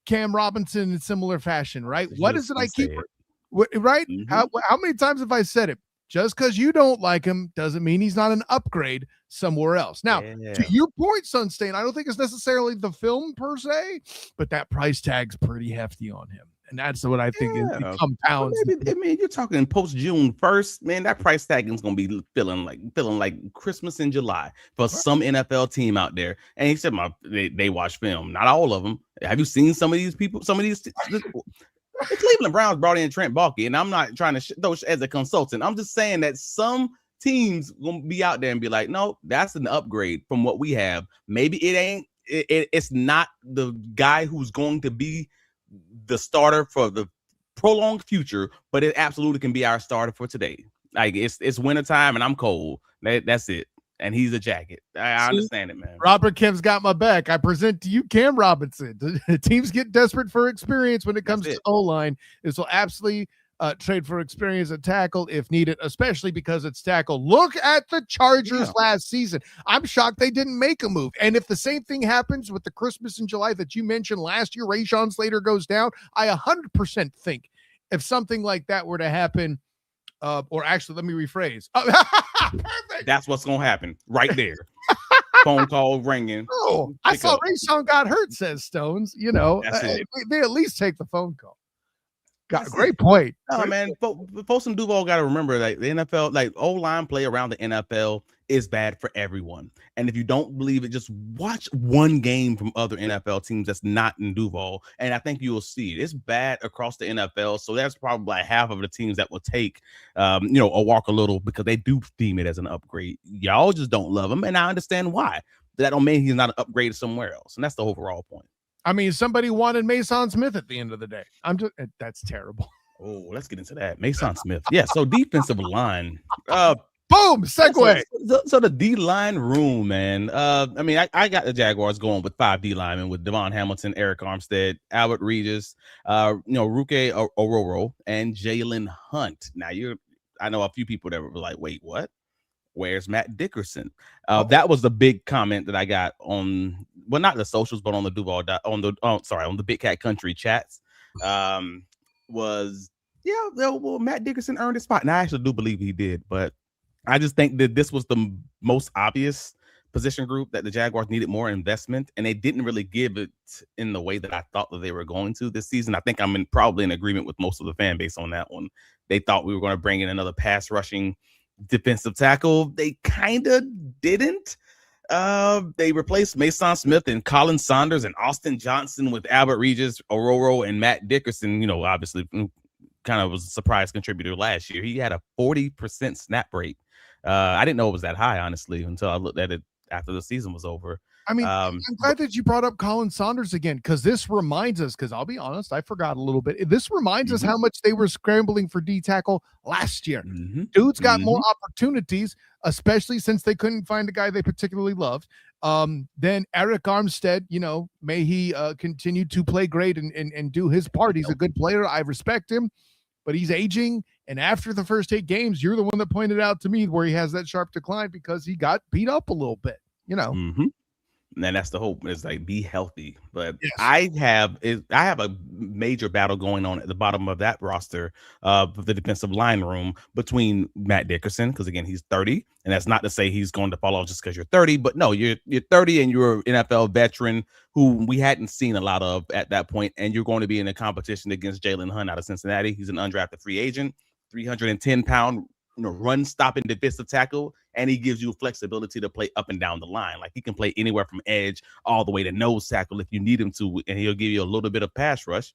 Cam Robinson in similar fashion, right? What is it I keep right? Mm-hmm. How many times have I said it? Just because you don't like him doesn't mean he's not an upgrade somewhere else. Now, to your point, Sunstain, I don't think it's necessarily the film per se, but that price tag's pretty hefty on him. And that's what I think it Well, compounds. maybe, I mean, you're talking post June 1st, man. That price tag is gonna be feeling like Christmas in July for some NFL team out there. And he said, they watch film. Not all of them. Have you seen some of these people? Some of these. The Cleveland Browns brought in Trent Baalke, and I'm not trying to those as a consultant. I'm just saying that some teams gonna be out there and be like, no, that's an upgrade from what we have. Maybe it ain't. It's not the guy who's going to be the starter for the prolonged future, but it absolutely can be our starter for today. Like it's wintertime and I'm cold. That's it. And he's a jacket. I understand it, man. Robert Kemp's got my back. I present to you Cam Robinson. Teams get desperate for experience when it comes to O-line. This will absolutely trade for experience at tackle if needed, especially because it's tackle. Look at the Chargers last season. I'm shocked they didn't make a move. And if the same thing happens with the Christmas in July that you mentioned last year, Rashawn Slater goes down, I 100% think if something like that were to happen, or actually, let me rephrase. Perfect. That's what's going to happen right there. Phone call ringing. Oh, I saw Rashawn got hurt, says Stones. You know, they at least take the phone call. Got great point. No, man. Folks in Duval got to remember, like the NFL, like O-line play around the NFL is bad for everyone. And if you don't believe it, just watch one game from other NFL teams that's not in Duval, and I think you will see it. It's bad across the NFL. So that's probably like half of the teams that will take, a walk a little because they do deem it as an upgrade. Y'all just don't love him, and I understand why. That don't mean he's not an upgrade somewhere else, and that's the overall point. I mean, somebody wanted Mason Smith at the end of the day. That's terrible. Oh, let's get into that. Mason Smith. Yeah. So defensive line. Boom. Segue. So the D-line room, man. I mean, I got the Jaguars going with 5 D linemen with Devon Hamilton, Eric Armstead, Albert Regis, Ruke Ororo, and Jalen Hunt. Now I know a few people that were like, wait, what? Where's Matt Dickerson? That was the big comment that I got on, well, not the socials, but on the Duval, on the Big Cat Country chats. Was Matt Dickerson earned his spot, and I actually do believe he did, but I just think that this was the most obvious position group that the Jaguars needed more investment, and they didn't really give it in the way that I thought that they were going to this season. I think I'm probably in agreement with most of the fan base on that one. They thought we were going to bring in another pass rushing defensive tackle. They kind of didn't. They replaced Mason Smith and Colin Saunders and Austin Johnson with Albert Regis, Ororo, and Matt Dickerson. Obviously kind of was a surprise contributor last year. He had a 40% snap rate. I didn't know it was that high, honestly, until I looked at it after the season was over. I mean, I'm glad that you brought up Colin Saunders again, because this reminds us, because I'll be honest, I forgot a little bit. This reminds us how much they were scrambling for D tackle last year. Dude's got more opportunities, especially since they couldn't find a guy they particularly loved. Then Eric Armstead, may he continue to play great and do his part. He's a good player. I respect him, but he's aging. And after the first 8 games, you're the one that pointed out to me where he has that sharp decline because he got beat up a little bit, And that's the hope, is like be healthy. But yes. I have a major battle going on at the bottom of that roster of the defensive line room between Matt Dickerson, because again, he's 30, and that's not to say he's going to fall off just because you're 30, but no, you're 30 and you're an NFL veteran who we hadn't seen a lot of at that point, and you're going to be in a competition against Jalen Hunt out of Cincinnati. He's an undrafted free agent, 310-pound run stopping defensive tackle, and he gives you flexibility to play up and down the line. Like he can play anywhere from edge all the way to nose tackle if you need him to, and he'll give you a little bit of pass rush.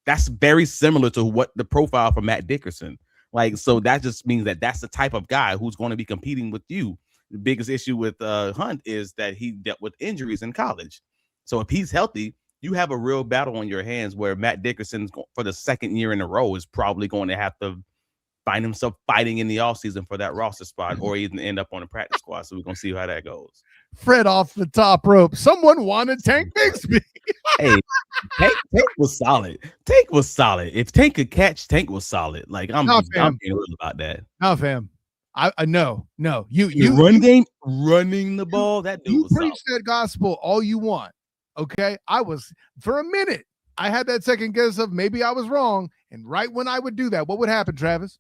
That's very similar to what the profile for Matt Dickerson. Like, so that just means that that's the type of guy who's going to be competing with you. The biggest issue with Hunt is that he dealt with injuries in college. So if he's healthy, you have a real battle on your hands where Matt Dickerson, for the second year in a row, is probably going to have to find himself fighting in the offseason for that roster spot, or even end up on a practice squad. So we're going to see how that goes. Fred off the top rope. Someone wanted Tank Bixby. Hey, Tank was solid. Tank was solid. If Tank could catch, Tank was solid. Like, I'm being real about that. No, fam. I no. You run game, running the ball. That dude was preach that gospel all you want. Okay. For a minute, I had that second guess of maybe I was wrong. And right when I would do that, what would happen, Travis?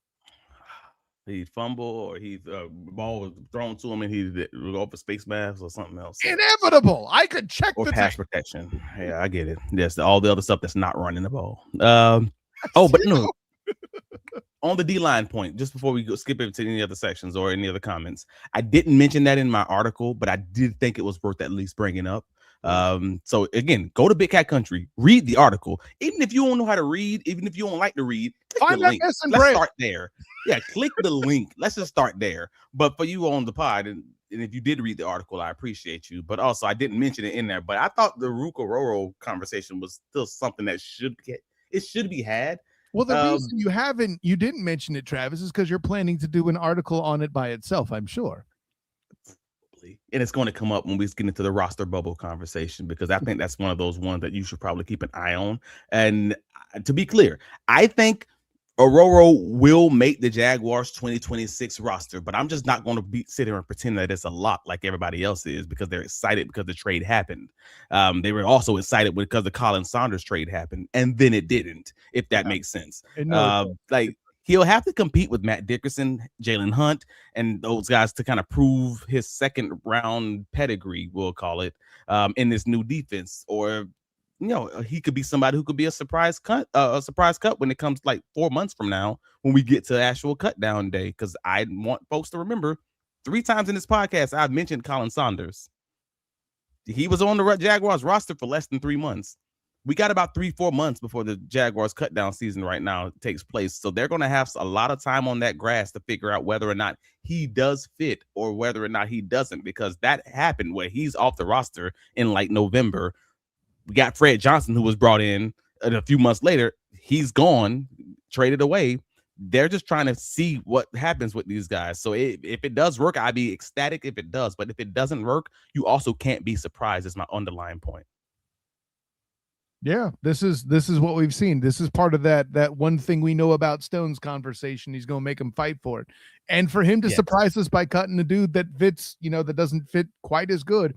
He'd fumble, or he'd ball was thrown to him, and he'd go for space mask or something else. Inevitable. I could check Or the pass tape. protection. Yeah, I get it. Yes, all the other stuff that's not running the ball. But no. On the D-line point, just before we skip it to any other sections or any other comments, I didn't mention that in my article, but I did think it was worth at least bringing up. So again, go to Big Cat Country, read the article. Even if you don't know how to read, even if you don't like to read, click the link. Let's start there. Yeah, click the link. Let's just start there. But for you on the pod, and if you did read the article, I appreciate you. But also, I didn't mention it in there. But I thought the Rukororo conversation was still something that should be had. Well, the reason you didn't mention it, Travis, is because you're planning to do an article on it by itself, I'm sure. And it's going to come up when we get into the roster bubble conversation, because I think that's one of those ones that you should probably keep an eye on. And to be clear, I think Ororo will make the Jaguars 2026 roster, but I'm just not going to sit here and pretend that it's a lot like everybody else is, because they're excited because the trade happened. They were also excited because the Colin Saunders trade happened, and then it didn't, if that makes sense. Like, he'll have to compete with Matt Dickerson, Jalen Hunt, and those guys to kind of prove his second round pedigree, we'll call it, in this new defense. Or he could be somebody who could be a surprise cut when it comes like 4 months from now, when we get to actual cut down day. Because I want folks to remember, 3 times in this podcast, I've mentioned Colin Saunders. He was on the Jaguars roster for less than 3 months. We got about 3-4 months before the Jaguars cut down season right now takes place. So they're going to have a lot of time on that grass to figure out whether or not he does fit or whether or not he doesn't, because that happened where he's off the roster in like November. We got Fred Johnson, who was brought in, and a few months later, he's gone, traded away. They're just trying to see what happens with these guys. So if it does work, I'd be ecstatic if it does. But if it doesn't work, you also can't be surprised, is my underlying point. Yeah, this is what we've seen. This is part of that one thing we know about Stone's conversation. He's going to make him fight for it. And for him to surprise us by cutting a dude that fits, that doesn't fit quite as good.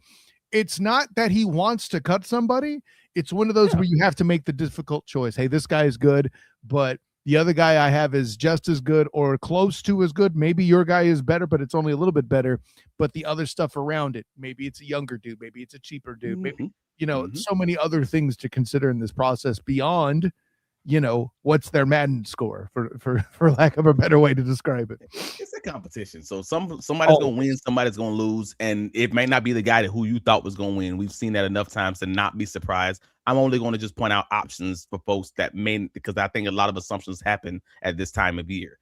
It's not that he wants to cut somebody. It's one of those where you have to make the difficult choice. Hey, this guy is good, but the other guy I have is just as good or close to as good. Maybe your guy is better, but it's only a little bit better. But the other stuff around it, maybe it's a younger dude, maybe it's a cheaper dude, maybe, so many other things to consider in this process beyond, what's their Madden score, for lack of a better way to describe it. It's a competition. So somebody's going to win, somebody's going to lose, and it may not be the guy who you thought was going to win. We've seen that enough times to not be surprised. I'm only going to just point out options for folks that because I think a lot of assumptions happen at this time of year.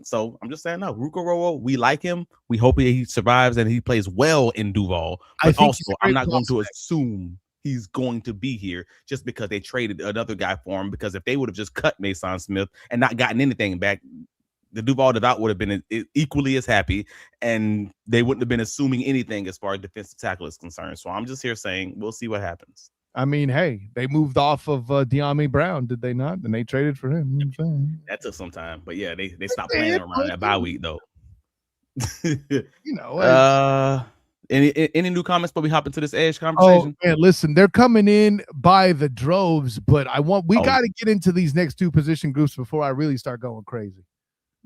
So I'm just saying, no, Rukororo, we like him. We hope he survives and he plays well in Duval. But also, I'm not going to assume he's going to be here just because they traded another guy for him, because if they would have just cut Mason Smith and not gotten anything back, the Duval devout would have been equally as happy, and they wouldn't have been assuming anything as far as defensive tackle is concerned. So I'm just here saying we'll see what happens. I mean, hey, they moved off of De'Ami Brown, did they not? And they traded for him. That took some time, but yeah, they stopped playing around that bye week though. Any new comments before we hop into this edge conversation? Oh man, listen, they're coming in by the droves, but we got to get into these next 2 position groups before I really start going crazy.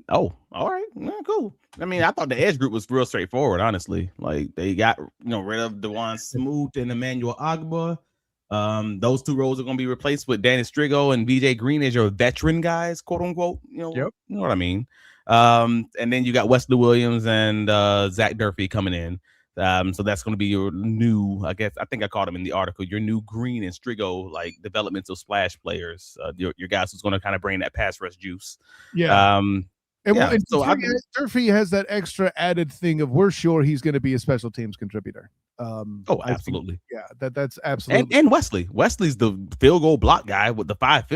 Oh, all right, cool. I mean, I thought the edge group was real straightforward, honestly. Like, they got rid of Dewan Smoot and Emmanuel Agba. Those 2 roles are going to be replaced with Danny Strigo and VJ Green as your veteran guys, quote unquote. You know what I mean. And then you got Wesley Williams and Zach Durfee coming in. So that's going to be your new, I think I called them in the article, your new Green and Strigo, like, developmental splash players. Your guys who's going to kind of bring that pass rush juice. Yeah. So Durfee has that extra added thing of, we're sure he's going to be a special teams contributor. Absolutely. That's absolutely. And Wesley's the field goal block guy with the 5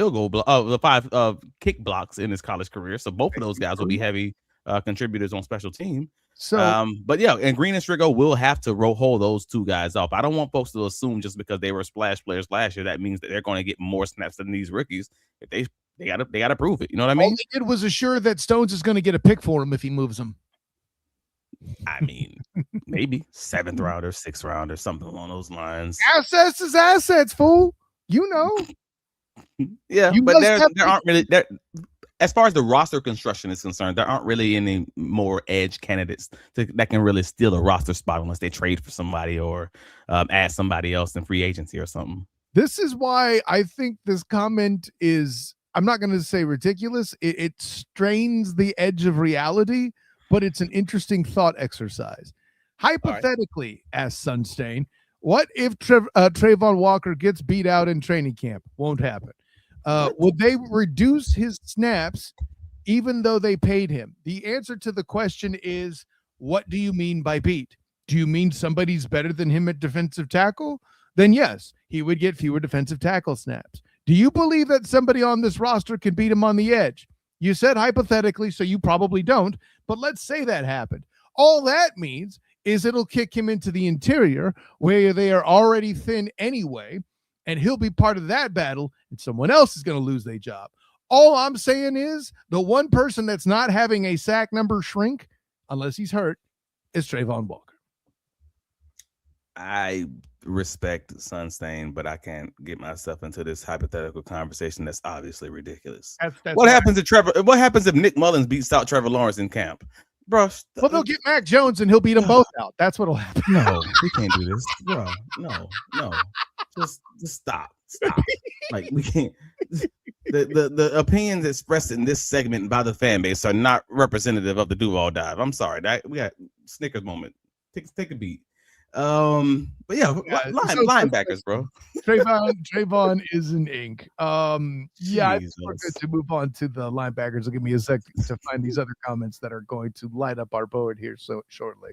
kick blocks in his college career. So both of those guys will be heavy contributors on special team. So, but yeah, and Green and Strigo will have to hold those 2 guys off. I don't want folks to assume just because they were splash players last year that means that they're going to get more snaps than these rookies. If they gotta prove it. You know what I mean? All they did was assure that Stones is going to get a pick for him if he moves them. I mean, maybe 7th rounder, 6th rounder, something along those lines. Assets is assets, fool. Yeah, but there aren't really there. as far as the roster construction is concerned, there aren't really any more edge candidates that can really steal a roster spot unless they trade for somebody or add somebody else in free agency or something. This is why I think this comment is, I'm not going to say ridiculous. It strains the edge of reality, but it's an interesting thought exercise. Hypothetically, asks Sunstain, what if Trayvon Walker gets beat out in training camp? Won't happen. Would they reduce his snaps even though they paid him? The answer to the question is, what do you mean by beat? Do you mean somebody's better than him at defensive tackle? Then yes, he would get fewer defensive tackle snaps. Do you believe that somebody on this roster can beat him on the edge? You said hypothetically, so you probably don't, but let's say that happened. All that means is it'll kick him into the interior where they are already thin anyway, and he'll be part of that battle, and someone else is going to lose their job. All I'm saying is the one person that's not having a sack number shrink, unless he's hurt, is Trayvon Walker. I respect Sunstain, but I can't get myself into this hypothetical conversation that's obviously ridiculous. What happens if Trevor? What happens if Nick Mullins beats out Trevor Lawrence in camp? Bro, well, they'll get Mac Jones and he'll beat them both out. That's what'll happen. No, we can't do this, bro. No. Just stop. Like, we can't. The opinions expressed in this segment by the fan base are not representative of the Duval dive. I'm sorry. We got Snickers moment. Take a beat. But yeah, linebackers, bro. Trayvon is an ink. I think we're good to move on to the linebackers. It'll give me a sec to find these other comments that are going to light up our board here so shortly.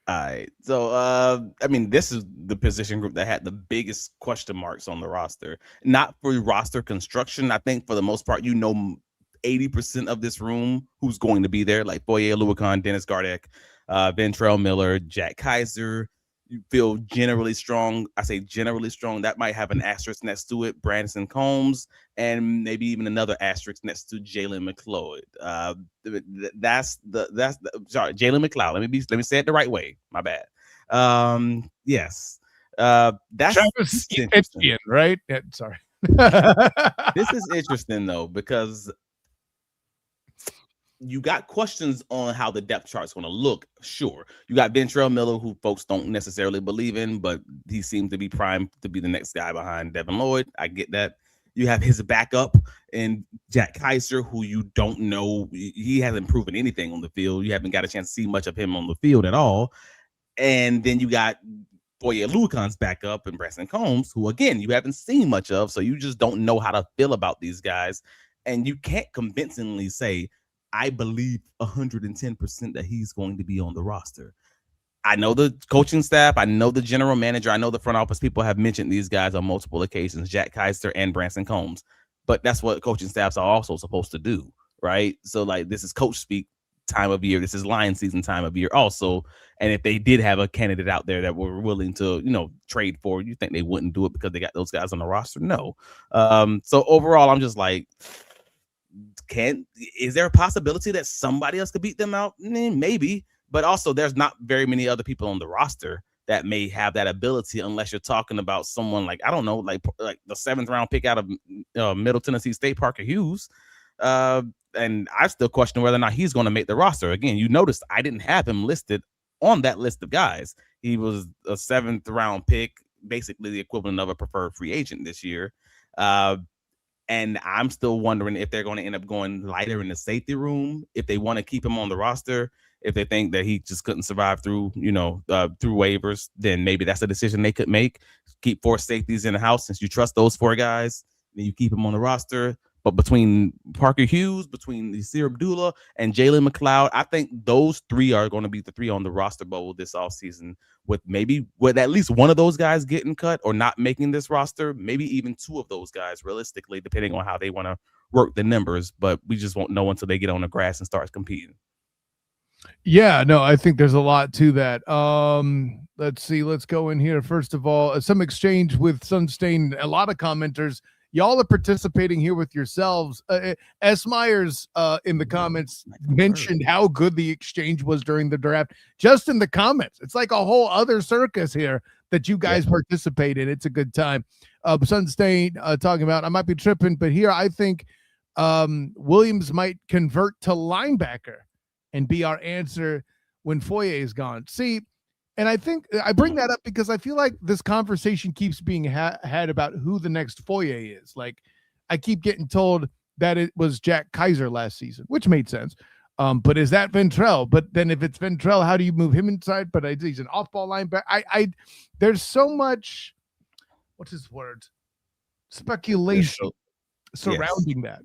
All right. So this is the position group that had the biggest question marks on the roster. Not for roster construction. I think for the most part, 80% of this room who's going to be there, like Foye Oluokun, Dennis Gardeck, Ventrell Miller, Jack Kaiser. You feel generally strong. I say generally strong. That might have an asterisk next to it. Branson Combs, and maybe even another asterisk next to Jalen McLeod. Sorry, Jalen McLeod. Let me say it the right way. My bad. Yes. That's Travis Etienne, right? Yeah, sorry. This is interesting though, because you got questions on how the depth chart is going to look. Sure. You got Ventrell Miller, who folks don't necessarily believe in, but he seems to be primed to be the next guy behind Devin Lloyd. I get that. You have his backup and Jack Kaiser, who you don't know. He hasn't proven anything on the field. You haven't got a chance to see much of him on the field at all. And then you got Foye Oluokun's backup and Branson Combs, who, again, you haven't seen much of. So you just don't know how to feel about these guys. And you can't convincingly say, I believe 110% that he's going to be on the roster. I know the coaching staff, I know the general manager, I know the front office people have mentioned these guys on multiple occasions, Jack Kaiser and Branson Combs, but that's what coaching staffs are also supposed to do, right? So like, this is coach speak time of year. This is Lion season time of year also. And if they did have a candidate out there that were willing to, trade for, you think they wouldn't do it because they got those guys on the roster? No. So overall, I'm just like, is there a possibility that somebody else could beat them out? Maybe, but also there's not very many other people on the roster that may have that ability, unless you're talking about someone like, I don't know, like the 7th round pick out of Middle Tennessee State, Parker Hughes. And I still question whether or not he's going to make the roster. Again, you noticed I didn't have him listed on that list of guys. He was a 7th round pick, basically the equivalent of a preferred free agent this year. And I'm still wondering if they're going to end up going lighter in the safety room, if they want to keep him on the roster, if they think that he just couldn't survive through waivers, then maybe that's a decision they could make. Keep 4 safeties in the house since you trust those 4 guys, then you keep him on the roster. But between Parker Hughes, between Yasir Abdullah, and Jalen McLeod, I think those 3 are going to be the 3 on the roster bowl this offseason, with at least one of those guys getting cut or not making this roster, maybe even 2 of those guys, realistically, depending on how they want to work the numbers. But we just won't know until they get on the grass and start competing. Yeah, no, I think there's a lot to that. Let's see. Let's go in here. First of all, some exchange with Sunstain. A lot of commenters. Y'all are participating here with yourselves. S. Myers in the comments mentioned how good the exchange was during the draft. Just in the comments. It's like a whole other circus here that you guys participate in. It's a good time. Sunstain talking about, I might be tripping, but here I think Williams might convert to linebacker and be our answer when Foye is gone. See, and I think I bring that up because I feel like this conversation keeps being had about who the next Foye is. Like, I keep getting told that it was Jack Kaiser last season, which made sense. But is that Ventrell? But then if it's Ventrell, how do you move him inside? But he's an off-ball linebacker. There's so much, what's his word? Speculation surrounding that.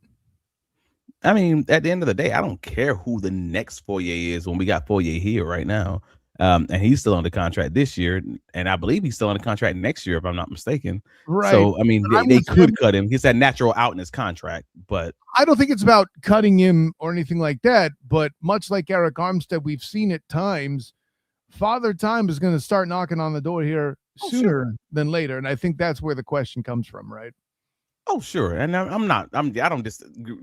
I mean, at the end of the day, I don't care who the next Foye is when we got Foye here right now. And he's still under contract this year, and I believe he's still under contract next year, if I'm not mistaken. Right. So, I mean, they could cut him. He's that natural out in his contract, but I don't think it's about cutting him or anything like that. But much like Eric Armstead, we've seen at times, Father Time is going to start knocking on the door here sooner than later, and I think that's where the question comes from, right? Oh, sure. And I don't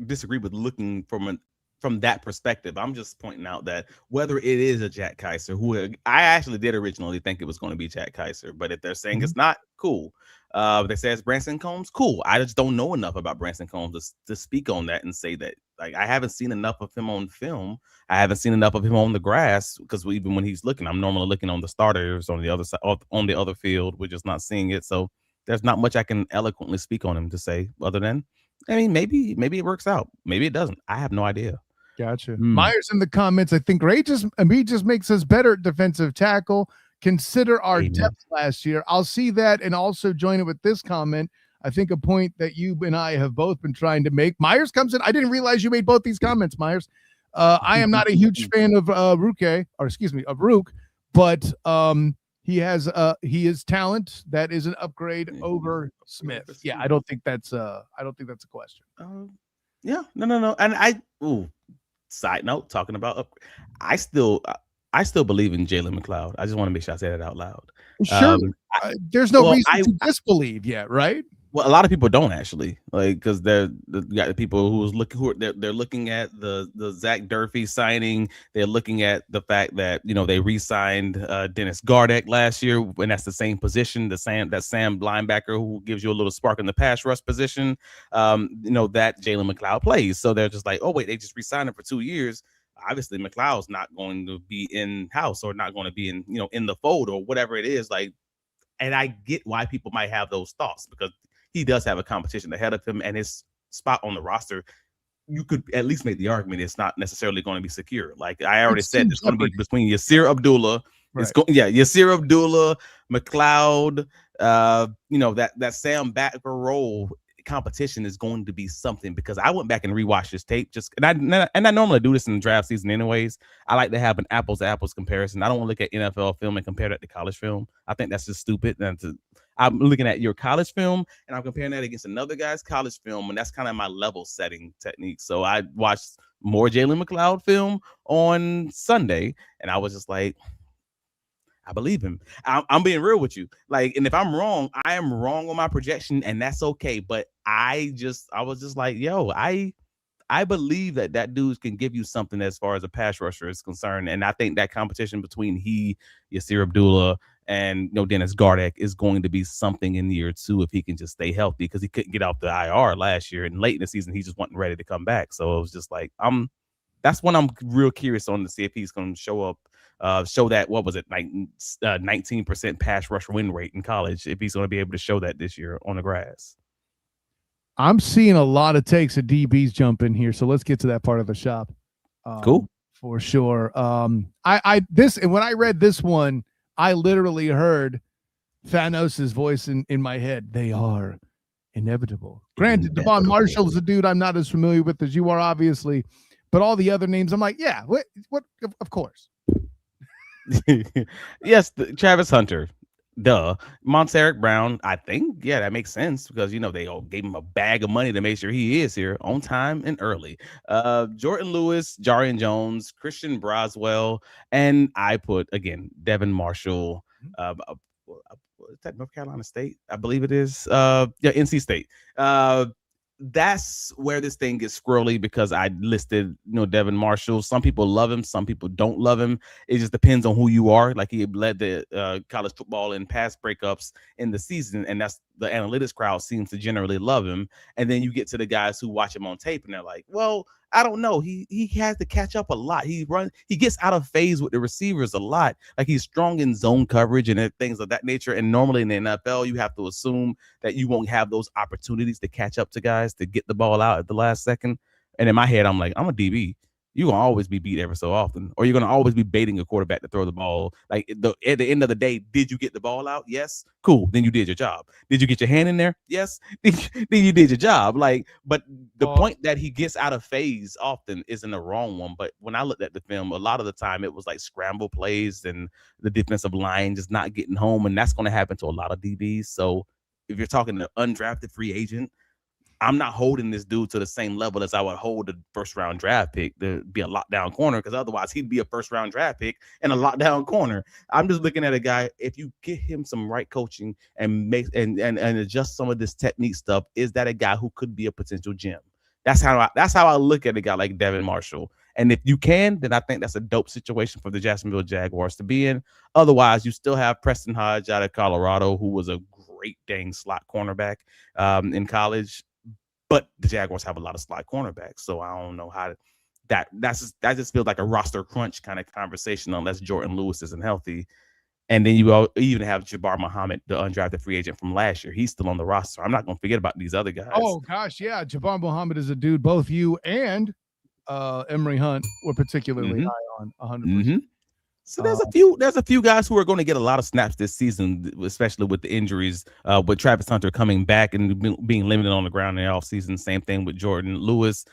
disagree with looking from that perspective. I'm just pointing out that whether it is a Jack Kaiser, who I actually did originally think it was going to be Jack Kaiser, but if they're saying it's not, cool. They say it's Branson Combs, cool. I just don't know enough about Branson Combs to speak on that and say that. Like, I haven't seen enough of him on film. I haven't seen enough of him on the grass, because even when he's looking, I'm normally looking on the starters on the other side, on the other field. We're just not seeing it. So there's not much I can eloquently speak on him to say, other than, I mean, maybe it works out. Maybe it doesn't. I have no idea. Gotcha. Myers in the comments, I think he just makes us better at defensive tackle. Consider our depth last year. I'll see that and also join it with this comment. I think a point that you and I have both been trying to make. Myers comes in. I didn't realize you made both these comments, Myers. I am not a huge fan of Rook, but he is talent. That is an upgrade over Smith. Yeah, I don't think that's a question. No. And side note, talking about I still believe in Jalen McLeod. I just want to make sure I say that out loud. Sure. There's no reason to disbelieve yet, right? Well, a lot of people don't actually, like, because they're got the people they're looking at the Zach Durfee signing. They're looking at the fact that they re-signed Dennis Gardeck last year, and that's the same position, Sam linebacker who gives you a little spark in the pass rush position. That Jalen McLeod plays. So they're just like, oh wait, they just re-signed him for 2 years. Obviously, McLeod's not going to be in house or not going to be in the fold or whatever it is. Like, and I get why people might have those thoughts, because he does have a competition ahead of him, and his spot on the roster, you could at least make the argument it's not necessarily going to be secure. Like I already said, it's going to be between Yasir Abdullah, Yasir Abdullah, McLeod, that Sam backer role competition is going to be something, because I went back and rewatched this tape and I normally do this in the draft season anyways. I like to have an apples to apples comparison. I don't want to look at NFL film and compare that to college film. I think that's just stupid. I'm looking at your college film and I'm comparing that against another guy's college film, and that's kind of my level setting technique. So I watched more Jalen McLeod film on Sunday, and I was just like, I believe him. I'm being real with you. Like, and if I'm wrong, I am wrong on my projection, and that's okay. But I was just like, yo, I believe that dude can give you something as far as a pass rusher is concerned. And I think that competition between Yasir Abdullah, and Dennis Gardeck is going to be something in year 2 if he can just stay healthy, because he couldn't get off the IR last year, and late in the season he just wasn't ready to come back. So it was just like, that's when I'm real curious on to see if he's going to show up, show that, what was it, like 19% pass rush win rate in college, if he's going to be able to show that this year on the grass. I'm seeing a lot of takes of DBs jump in here, so let's get to that part of the shop. Cool, for sure. When I read this one, I literally heard Thanos' voice in my head. They are inevitable. Granted, Devon Marshall's a dude I'm not as familiar with as you are, obviously, but all the other names, I'm like, yeah, what, of course. Yes, Travis Hunter. Duh. Montserrat Brown, I think, yeah, that makes sense, because they all gave him a bag of money to make sure he is here on time and early. Jordan Lewis, Jarian Jones, Christian Broswell, and I put again Devin Marshall. Is that North Carolina State? I believe it is. NC State. that's where this thing gets squirrely because I listed, Devin Marshall. Some people love him, some people don't love him. It just depends on who you are. Like he led the college football in pass breakups in the season, and that's the analytics crowd seems to generally love him. And then you get to the guys who watch him on tape, and they're like, "Well, I don't know. He has to catch up a lot. He gets out of phase with the receivers a lot. Like he's strong in zone coverage and things of that nature. And normally in the NFL, you have to assume that you won't have those opportunities to catch up to guys to get the ball out at the last second. And in my head, I'm like, I'm a DB. You're gonna always be beat ever so often, or you're gonna always be baiting a quarterback to throw the ball. Like at the end of the day, did you get the ball out? Yes, cool. Then you did your job. Did you get your hand in there? Yes, then you did your job. Like, but the point that he gets out of phase often isn't a wrong one. But when I looked at the film, a lot of the time it was like scramble plays and the defensive line just not getting home, and that's going to happen to a lot of DBs. So if you're talking an undrafted free agent, I'm not holding this dude to the same level as I would hold a first round draft pick to be a lockdown corner, because otherwise he'd be a first round draft pick and a lockdown corner. I'm just looking at a guy, if you get him some right coaching and make and adjust some of this technique stuff, is that a guy who could be a potential gem? That's how I look at a guy like Devin Marshall. And if you can, then I think that's a dope situation for the Jacksonville Jaguars to be in. Otherwise, you still have Preston Hodge out of Colorado, who was a great dang slot cornerback in college. But the Jaguars have a lot of slot cornerbacks, so I don't know how that just feels like a roster crunch kind of conversation unless Jordan Lewis isn't healthy. And then you even have Jabbar Muhammad, the undrafted free agent from last year. He's still on the roster. I'm not going to forget about these other guys. Oh, gosh, yeah. Jabbar Muhammad is a dude both you and Emory Hunt were particularly high on 100%. So there's a few guys who are going to get a lot of snaps this season, especially with the injuries, with Travis Hunter coming back and being limited on the ground in the offseason. Same thing with Jordan Lewis,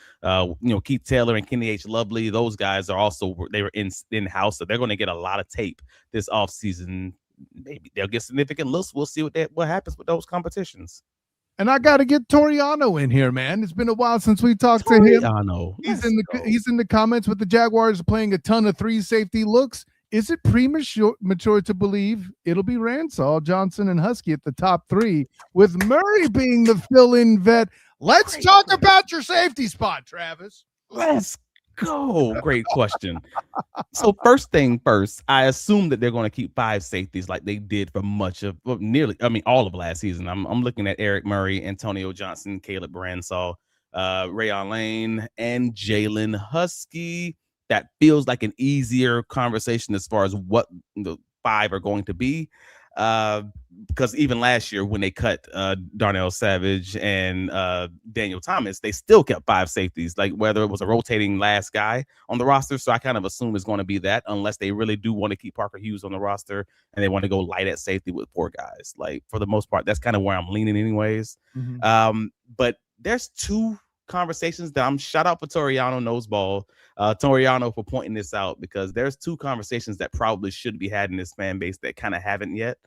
Keith Taylor and Kenny H. Lovely. Those guys are they were in-house, so they're going to get a lot of tape this offseason. Maybe they'll get significant looks. We'll see what happens with those competitions. And I got to get Toriano in here, man. It's been a while since we talked to him. He's in the comments with the Jaguars playing a ton of 3 safety looks. Is it premature to believe it'll be Ransall, Johnson, and Husky at the top 3, with Murray being the fill-in vet? Let's talk about your safety spot, Travis. Let's go. Great question. So first thing first, I assume that they're going to keep 5 safeties like they did for all of last season. I'm looking at Eric Murray, Antonio Johnson, Caleb Ransall, Rayon Lane, and Jalen Husky. That feels like an easier conversation as far as what the 5 are going to be. Because even last year when they cut Darnell Savage and Daniel Thomas, they still kept 5 safeties, like whether it was a rotating last guy on the roster. So I kind of assume it's going to be that, unless they really do want to keep Parker Hughes on the roster and they want to go light at safety with 4 guys. Like for the most part, that's kind of where I'm leaning anyways. But there's 2 conversations that I'm shout out for Toriano Noseball, Toriano for pointing this out, because there's 2 conversations that probably should be had in this fan base that kind of haven't yet.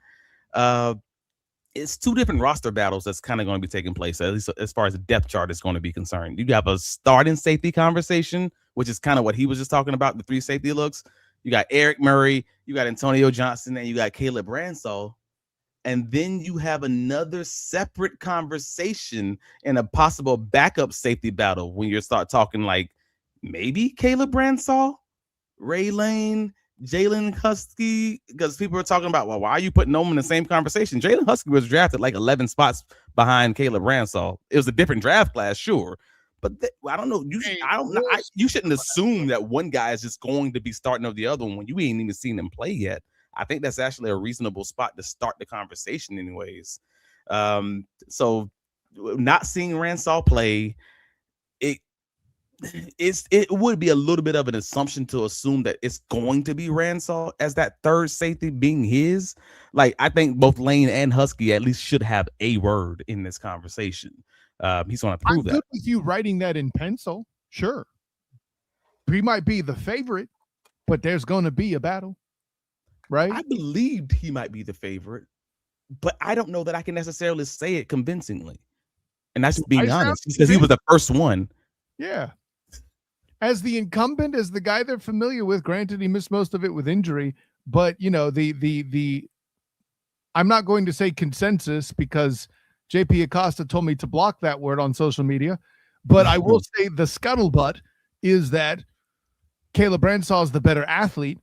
It's 2 different roster battles that's kind of going to be taking place, at least as far as the depth chart is going to be concerned. You have a starting safety conversation, which is kind of what he was just talking about, the 3 safety looks. You got Eric Murray, you got Antonio Johnson, and you got Caleb Ransall. And then you have another separate conversation in a possible backup safety battle when you start talking like maybe Caleb Ransall, Ray Lane, Jalen Husky, because people are talking about, well, why are you putting them in the same conversation? Jalen Husky was drafted like 11 spots behind Caleb Ransall. It was a different draft class, sure. But I don't know. You shouldn't assume that one guy is just going to be starting over the other one when you ain't even seen them play yet. I think that's actually a reasonable spot to start the conversation anyways. So not seeing Ransall play, it would be a little bit of an assumption to assume that it's going to be Ransall as that third safety being his. Like, I think both Lane and Husky at least should have a word in this conversation. He's going to prove that. I'm good with you writing that in pencil. Sure. He might be the favorite, but there's going to be a battle. Right? I believed he might be the favorite, but I don't know that I can necessarily say it convincingly. And that's just being honest, because he was the first one. Yeah. As the incumbent, as the guy they're familiar with, granted he missed most of it with injury, but the I'm not going to say consensus, because JP Acosta told me to block that word on social media, but I will say the scuttlebutt is that Caleb Bransaw is the better athlete.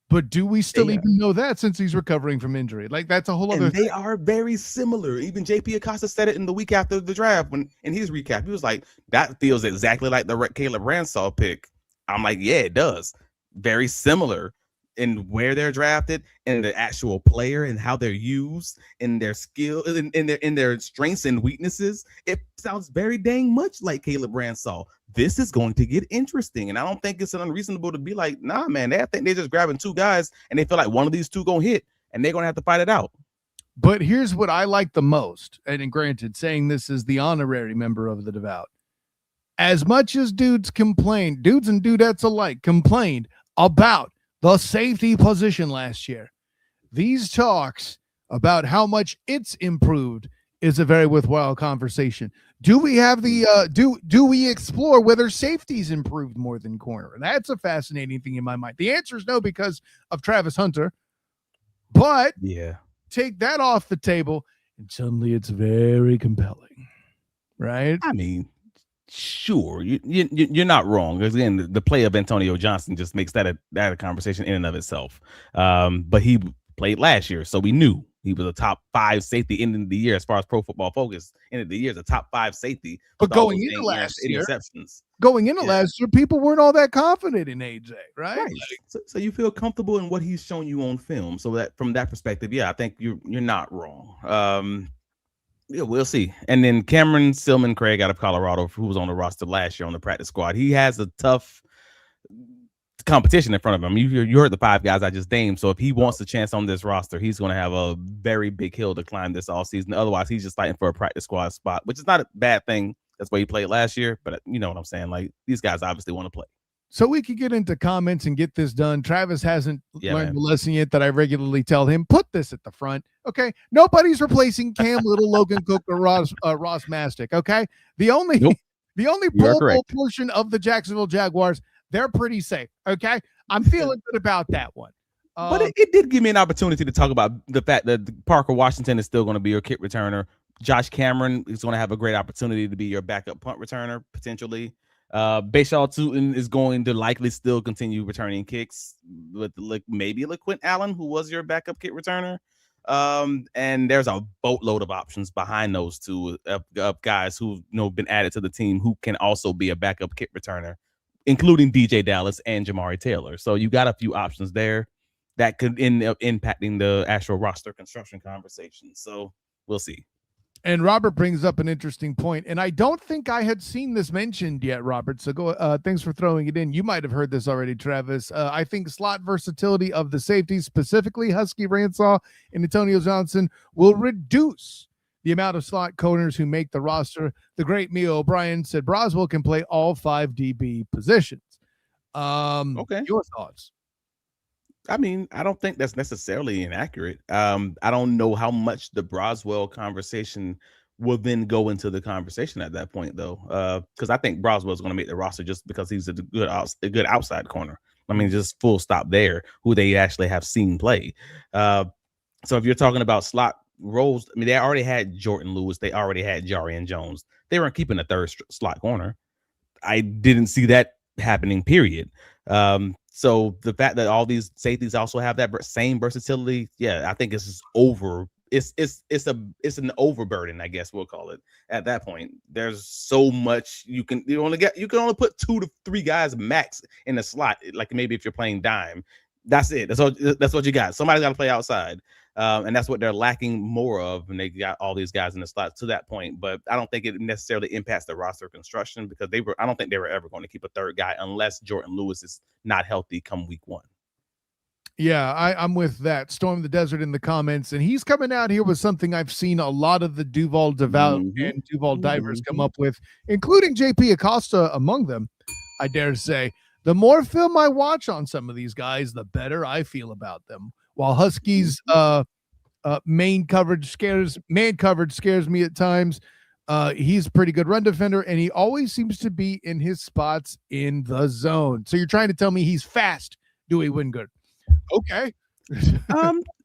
But do we still even know that since he's recovering from injury? Like, that's a whole other thing. They are very similar. Even JP Acosta said it in the week after the draft when in his recap. He was like, that feels exactly like the Caleb Bransaw pick. I'm like, yeah, it does. Very similar in where they're drafted and the actual player and how they're used and their skill in their strengths and weaknesses. It sounds very dang much like Caleb Bransaw. This is going to get interesting, and I don't think it's unreasonable to be like, nah, man. I think they're just grabbing two guys, and they feel like one of these two gonna hit, and they're gonna have to fight it out. But here's what I like the most, and granted, saying this is the honorary member of the Devout. As much as dudes and dudettes alike complained about the safety position last year, these talks about how much it's improved is a very worthwhile conversation. Do we have the do we explore whether safety's improved more than corner? That's a fascinating thing in my mind. The answer is no because of Travis Hunter. But take that off the table and suddenly it's very compelling. Right? I mean, sure, you're not wrong. Because again, the play of Antonio Johnson just makes that a conversation in and of itself. But he played last year, so we knew he was a top 5 safety ending the year as far as Pro Football Focus. Ended the year as a top 5 safety. But going into last year, people weren't all that confident in AJ, right? So you feel comfortable in what he's shown you on film. So that from that perspective, I think you're not wrong. We'll see. And then Cameron Silman Craig out of Colorado, who was on the roster last year on the practice squad, he has a tough competition in front of him. You heard the 5 guys I just named. So if he wants a chance on this roster, he's going to have a very big hill to climb this all season. Otherwise, he's just fighting for a practice squad spot, which is not a bad thing. That's why he played last year. But you know what I'm saying? Like, these guys obviously want to play. So we could get into comments and get this done. Travis hasn't learned the lesson yet that I regularly tell him. Put this at the front, okay? Nobody's replacing Cam Little, Logan Cook, or Ross Mastic, okay? The only playable portion of the Jacksonville Jaguars, they're pretty safe, okay? I'm feeling good about that one. But it did give me an opportunity to talk about the fact that Parker Washington is still going to be your kick returner. Josh Cameron is going to have a great opportunity to be your backup punt returner, potentially. Bashaw Tootin is going to likely still continue returning kicks with maybe LaQuint Allen, who was your backup kick returner. And there's a boatload of options behind those two of guys who've been added to the team who can also be a backup kick returner, including DJ Dallas and Jamari Taylor. So you got a few options there that could end up impacting the actual roster construction conversation. So we'll see. And Robert brings up an interesting point, and I don't think I had seen this mentioned yet, Robert. So thanks for throwing it in. You might have heard this already, Travis. I think slot versatility of the safeties, specifically Husky Bransaw and Antonio Johnson, will reduce the amount of slot corners who make the roster. The great Mio O'Brien said Broswell can play all 5 DB positions. Okay. Your thoughts? I mean, I don't think that's necessarily inaccurate. I don't know how much the Broswell conversation will then go into the conversation at that point, though, because I think Broswell is going to make the roster just because he's a good outside corner. I mean, just full stop there, who they actually have seen play. So if you're talking about slot roles, I mean, they already had Jordan Lewis. They already had Jarian Jones. They weren't keeping a third slot corner. I didn't see that happening, period. So the fact that all these safeties also have that same versatility, I think it's just over. It's an overburden, I guess we'll call it. At that point, there's so much you can only put 2 to 3 guys max in the slot. Like maybe if you're playing dime, that's it. That's what you got. Somebody's got to play outside. And that's what they're lacking more of, and they got all these guys in the slot to that point. But I don't think it necessarily impacts the roster construction because I don't think they were ever going to keep a third guy unless Jordan Lewis is not healthy come week 1. Yeah, I'm with that. Storm the Desert in the comments, and he's coming out here with something I've seen a lot of the Duval Devout and Duval divers come up with, including JP Acosta among them. I dare say, the more film I watch on some of these guys, the better I feel about them. While Huskies man coverage scares me at times, he's a pretty good run defender, and he always seems to be in his spots in the zone. So you're trying to tell me he's fast, Dewey Wingard. Okay.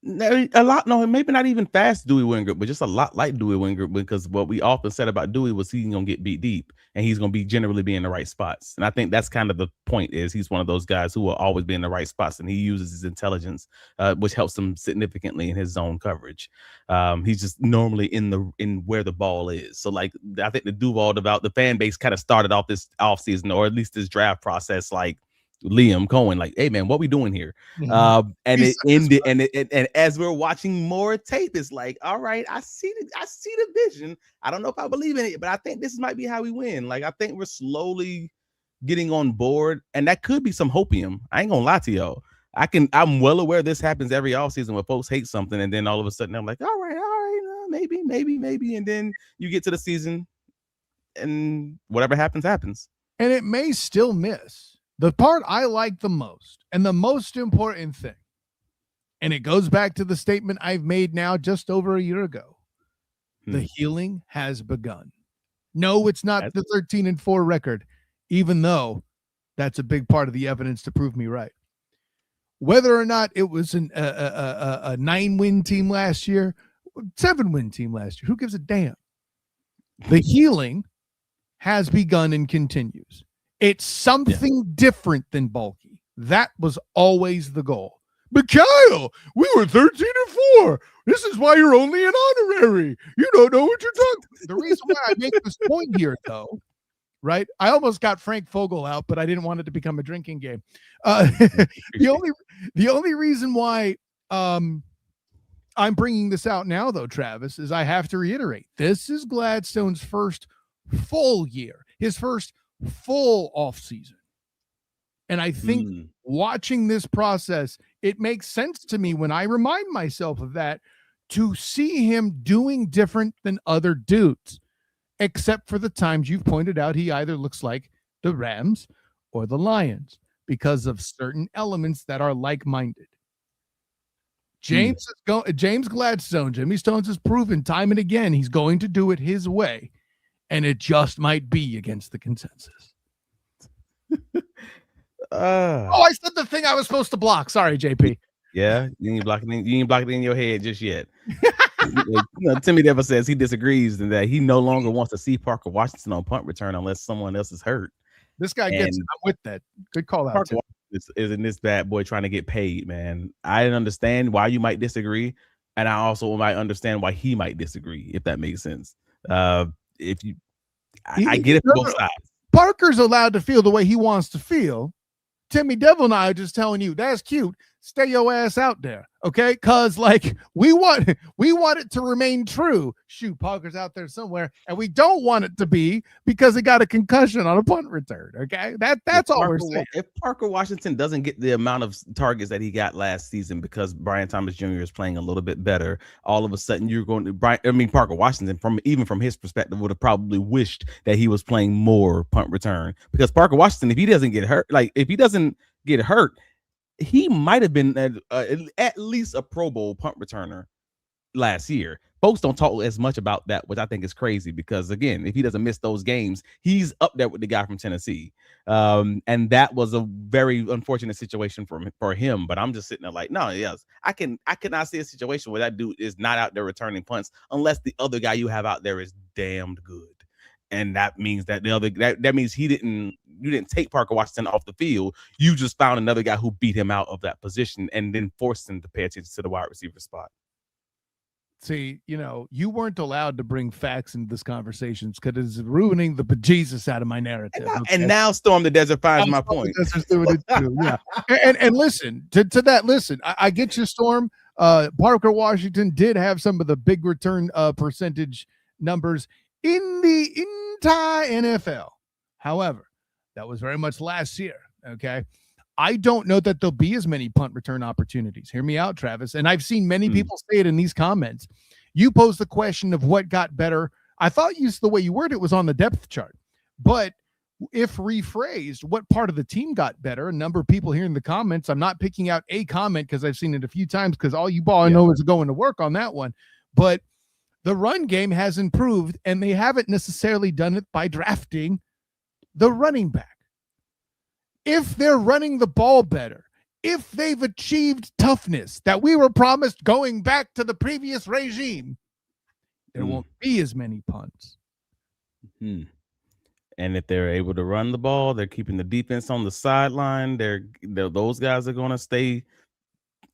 No, a lot. No, maybe not even fast Dewey Wingert, but just a lot like Dewey Wingert. Because what we often said about Dewey was he's gonna get beat deep, and he's gonna be generally be in the right spots. And I think that's kind of the point. Is he's one of those guys who will always be in the right spots, and he uses his intelligence, which helps him significantly in his zone coverage. He's just normally in where the ball is. So like I think the Duval the fan base kind of started off this offseason, or at least this draft process, like Liam Cohen, like, hey man, what we doing here? And it ended, and as we're watching more tape, it's like, all right, I see the vision. I don't know if I believe in it, but I think this might be how we win. Like, I think we're slowly getting on board, and that could be some hopium. I ain't gonna lie to y'all. I'm well aware this happens every offseason where folks hate something, and then all of a sudden I'm like, all right, maybe, and then you get to the season, and whatever happens, happens. And it may still miss. The part I like the most and the most important thing, and it goes back to the statement I've made now just over a year ago, the healing has begun. No, it's not the 13-4 record, even though that's a big part of the evidence to prove me right. Whether or not it was a 9-win team last year, 7-win team last year, who gives a damn? The healing has begun and continues. It's something different than bulky. That was always the goal. But Kyle, we were 13-4. This is why you're only an honorary. You don't know what you're talking about. The reason why I make this point here, though, right? I almost got Frank Vogel out, but I didn't want it to become a drinking game. The only reason why I'm bringing this out now, though, Travis, is I have to reiterate, this is Gladstone's first full year, his first full off season. And I think watching this process, it makes sense to me when I remind myself of that, to see him doing different than other dudes, except for the times you've pointed out he either looks like the Rams or the Lions because of certain elements that are like-minded. James Gladstone, Jimmy Stones has proven time and again he's going to do it his way. And it just might be against the consensus. I said the thing I was supposed to block. Sorry, JP. Yeah, you ain't blocking it in your head just yet. Timmy Devil says he disagrees and that he no longer wants to see Parker Washington on punt return unless someone else is hurt. This guy gets it. I'm with that. Good call out. Parker is in this bad boy trying to get paid, man. I understand why you might disagree, and I also might understand why he might disagree, if that makes sense. If you, I get it from both sides. Parker's allowed to feel the way he wants to feel. Timmy Devil and I are just telling you that's cute. Stay your ass out there, okay? Because like we want it to remain true. Shoot, Parker's out there somewhere, and we don't want it to be because he got a concussion on a punt return. Okay, that's all we're saying. If Parker Washington doesn't get the amount of targets that he got last season because Brian Thomas Jr. is playing a little bit better, all of a sudden you're going to Parker Washington from his perspective would have probably wished that he was playing more punt return, because Parker Washington, if he doesn't get hurt, he might have been at least a Pro Bowl punt returner last year. Folks don't talk as much about that, which I think is crazy, because again, if he doesn't miss those games, he's up there with the guy from Tennessee. And that was a very unfortunate situation for him. But I'm just sitting there like, no, yes, I cannot see a situation where that dude is not out there returning punts unless the other guy you have out there is damned good. And that means that that means you didn't take Parker Washington off the field. You just found another guy who beat him out of that position and then forced him to pay attention to the wide receiver spot. See, you weren't allowed to bring facts into this conversation because it's ruining the bejesus out of my narrative. And now Storm the Desert finds my point. Yeah. And listen to that. Listen, I get you, Storm. Parker Washington did have some of the big return percentage numbers in the entire NFL. However, that was very much last year. Okay. I don't know that there'll be as many punt return opportunities. Hear me out, Travis. And I've seen many people say it in these comments. You posed the question of what got better. I thought the way you worded it was on the depth chart, but if rephrased, what part of the team got better? A number of people here in the comments, I'm not picking out a comment because I've seen it a few times because all you ball know is going to work on that one. But the run game has improved, and they haven't necessarily done it by drafting the running back. If they're running the ball better, if they've achieved toughness that we were promised going back to the previous regime, there won't be as many punts. And if they're able to run the ball, they're keeping the defense on the sideline. Those guys are going to stay,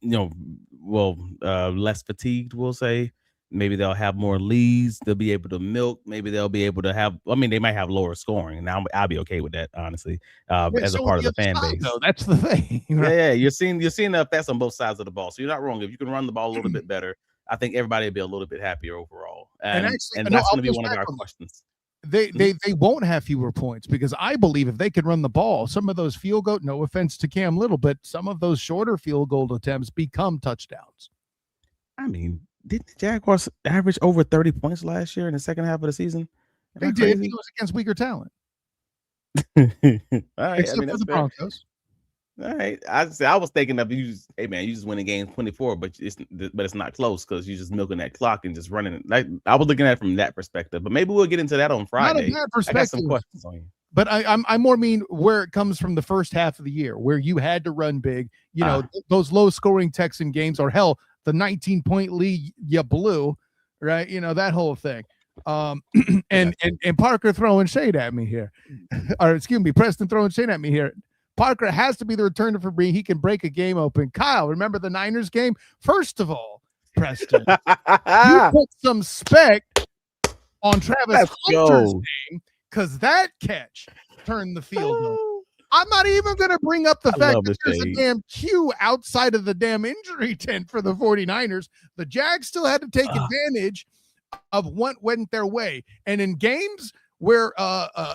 less fatigued, we'll say. Maybe they'll have more leads. They'll be able to milk. Maybe they'll be able to have. I mean, they might have lower scoring. Now I'll be okay with that, honestly, as a part of the fan base. Though, that's the thing. Right? Yeah, you're seeing the effects on both sides of the ball. So you're not wrong. If you can run the ball a little bit better, I think everybody will be a little bit happier overall. And that's going to be one of our questions. They won't have fewer points because I believe if they can run the ball, some of those field goal, no offense to Cam Little, but some of those shorter field goal attempts become touchdowns. I mean, didn't the Jaguars average over 30 points last year in the second half of the season? They did. It was against weaker talent. All right. Except for the Broncos. All right. I was thinking of you just winning game 24, but it's not close because you're just milking that clock and just running it. Like I was looking at it from that perspective, but maybe we'll get into that on Friday. Not a bad perspective. I got some questions on you. But I more mean where it comes from the first half of the year, where you had to run big. Those low-scoring Texan games, or hell, the 19-point lead you blew, right? That whole thing. And Parker throwing shade at me here, or excuse me, Preston throwing shade at me here. Parker has to be the returner for me. He can break a game open. Kyle, remember the Niners game? First of all, Preston, you put some spec on Travis Hunter's name because that catch turned the field over. I'm not even going to bring up the fact that there's a damn queue outside of the damn injury tent for the 49ers. The Jags still had to take advantage of what went their way. And in games where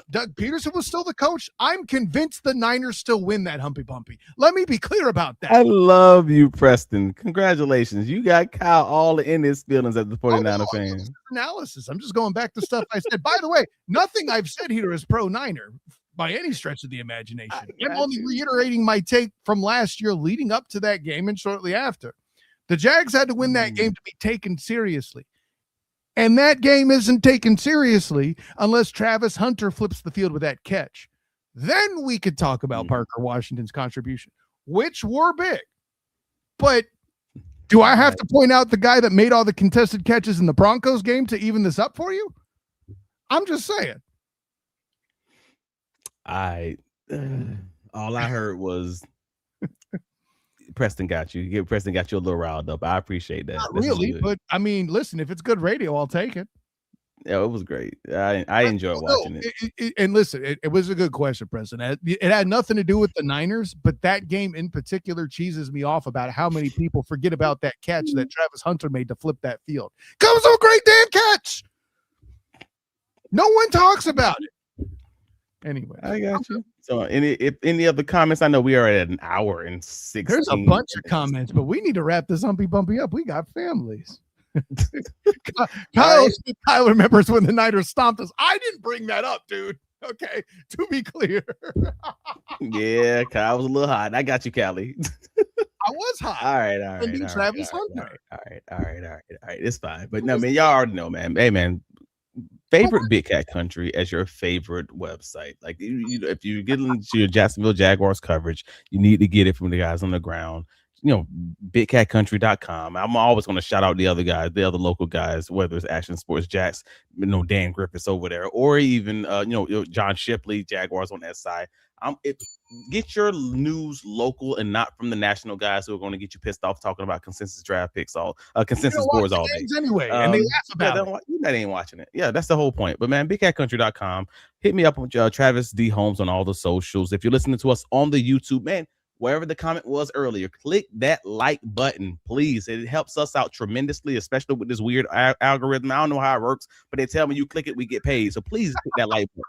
Doug Peterson was still the coach, I'm convinced the Niners still win that Humpy Bumpy. Let me be clear about that. I love you, Preston. Congratulations. You got Kyle all in his feelings as the 49er fan. Analysis. I'm just going back to stuff I said. By the way, nothing I've said here is pro-Niner by any stretch of the imagination. I'm only reiterating my take from last year leading up to that game and shortly after. The Jags had to win that game to be taken seriously. And that game isn't taken seriously unless Travis Hunter flips the field with that catch. Then we could talk about Parker Washington's contribution, which were big. But do I have to point out the guy that made all the contested catches in the Broncos game to even this up for you? I'm just saying. All I heard was Preston got you. Preston got you a little riled up. I appreciate that. Not really, but I mean, listen, if it's good radio, I'll take it. Yeah, it was great. I enjoyed watching it. And listen, it was a good question, Preston. It had nothing to do with the Niners, but that game in particular cheeses me off about how many people forget about that catch that Travis Hunter made to flip that field. Comes a great damn catch. No one talks about it. Anyway, I got you. So, if any other comments? I know we are at an hour and 16. There's a bunch of comments, but we need to wrap this Humpy Bumpy up. We got families. Kyle remembers when the Niners stomped us. I didn't bring that up, dude. Okay, to be clear. Yeah, Kyle was a little hot. I got you, Callie. I was hot. All right. Travis Hunter. All right. It's fine. But no, man, y'all already know, man. Hey, man. Favorite Big Cat Country as your favorite website. Like, if you get into your Jacksonville Jaguars coverage, you need to get it from the guys on the ground. BigCatCountry.com. I'm always going to shout out the other guys, the other local guys, whether it's Action Sports Jacks, Dan Griffiths over there, or even John Shipley, Jaguars on that side. Get your news local and not from the national guys who are going to get you pissed off talking about consensus draft picks, consensus boards all day. Anyway, and they laugh about it. You ain't watching it. Yeah, that's the whole point. But man, BigCatCountry.com. Hit me up with Travis D. Holmes on all the socials. If you're listening to us on the YouTube, man, wherever the comment was earlier, click that like button, please. It helps us out tremendously, especially with this weird algorithm. I don't know how it works, but they tell me you click it, we get paid. So please click that like button.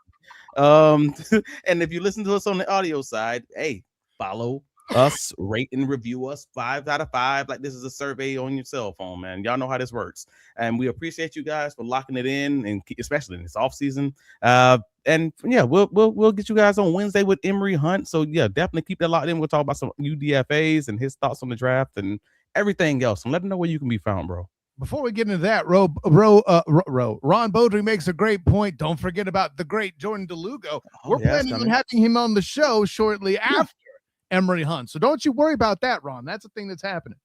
And if you listen to us on the audio side, hey, follow us, rate and review us 5 out of 5. Like this is a survey on your cell phone, man. Y'all know how this works. And we appreciate you guys for locking it in, and especially in this off season. And yeah, we'll get you guys on Wednesday with Emory Hunt. So yeah, definitely keep that locked in. We'll talk about some UDFAs and his thoughts on the draft and everything else. And let them know where you can be found, bro. Before we get into that, Ron Beaudry makes a great point. Don't forget about the great Jordan DeLugo. We're planning on having him on the show shortly after. Emory Hunt. So don't you worry about that, Ron. That's a thing that's happening.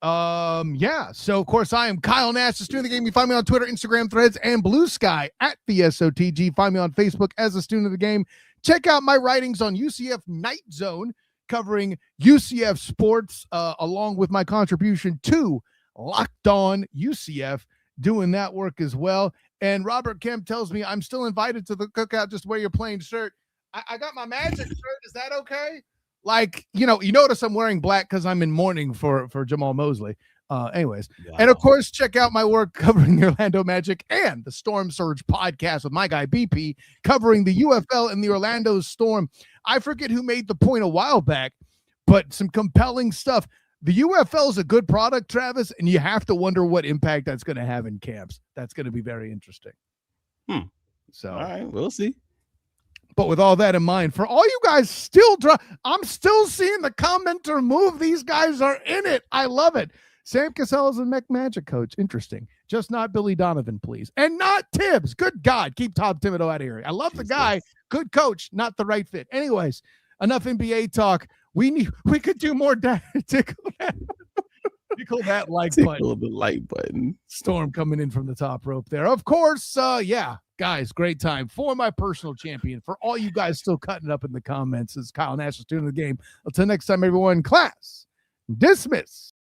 Yeah. So of course I am Kyle Nash, the student of the game. You find me on Twitter, Instagram, Threads, and Blue Sky at the SOTG. Find me on Facebook as a student of the game. Check out my writings on UCF Night Zone, covering UCF sports, along with my contribution to Locked On UCF, doing that work as well. And Robert Kemp tells me I'm still invited to the cookout. Just wear your plain shirt. I got my Magic shirt. Is that okay? Like, you notice I'm wearing black because I'm in mourning for Jamal Mosley. Anyways. Wow. And of course, check out my work covering the Orlando Magic and the Storm Surge podcast with my guy BP, covering the UFL and the Orlando Storm. I forget who made the point a while back, but some compelling stuff. The UFL is a good product, Travis, and you have to wonder what impact that's going to have in camps. That's going to be very interesting. So, all right, we'll see. But with all that in mind, for all you guys still I'm still seeing the commenter move. These guys are in it. I love it. Sam Cassell is a Mech Magic coach. Interesting. Just not Billy Donovan, please. And not Tibbs. Good God. Keep Todd Thibodeau out of here. I love the guy. Good coach. Not the right fit. Anyways, enough NBA talk. We could do more tickle that like button. The like button. Storm coming in from the top rope there. Of course, yeah. Guys, great time. For my personal champion, for all you guys still cutting up in the comments, is Kyle Nash, student of the game. Until next time, everyone, class dismiss.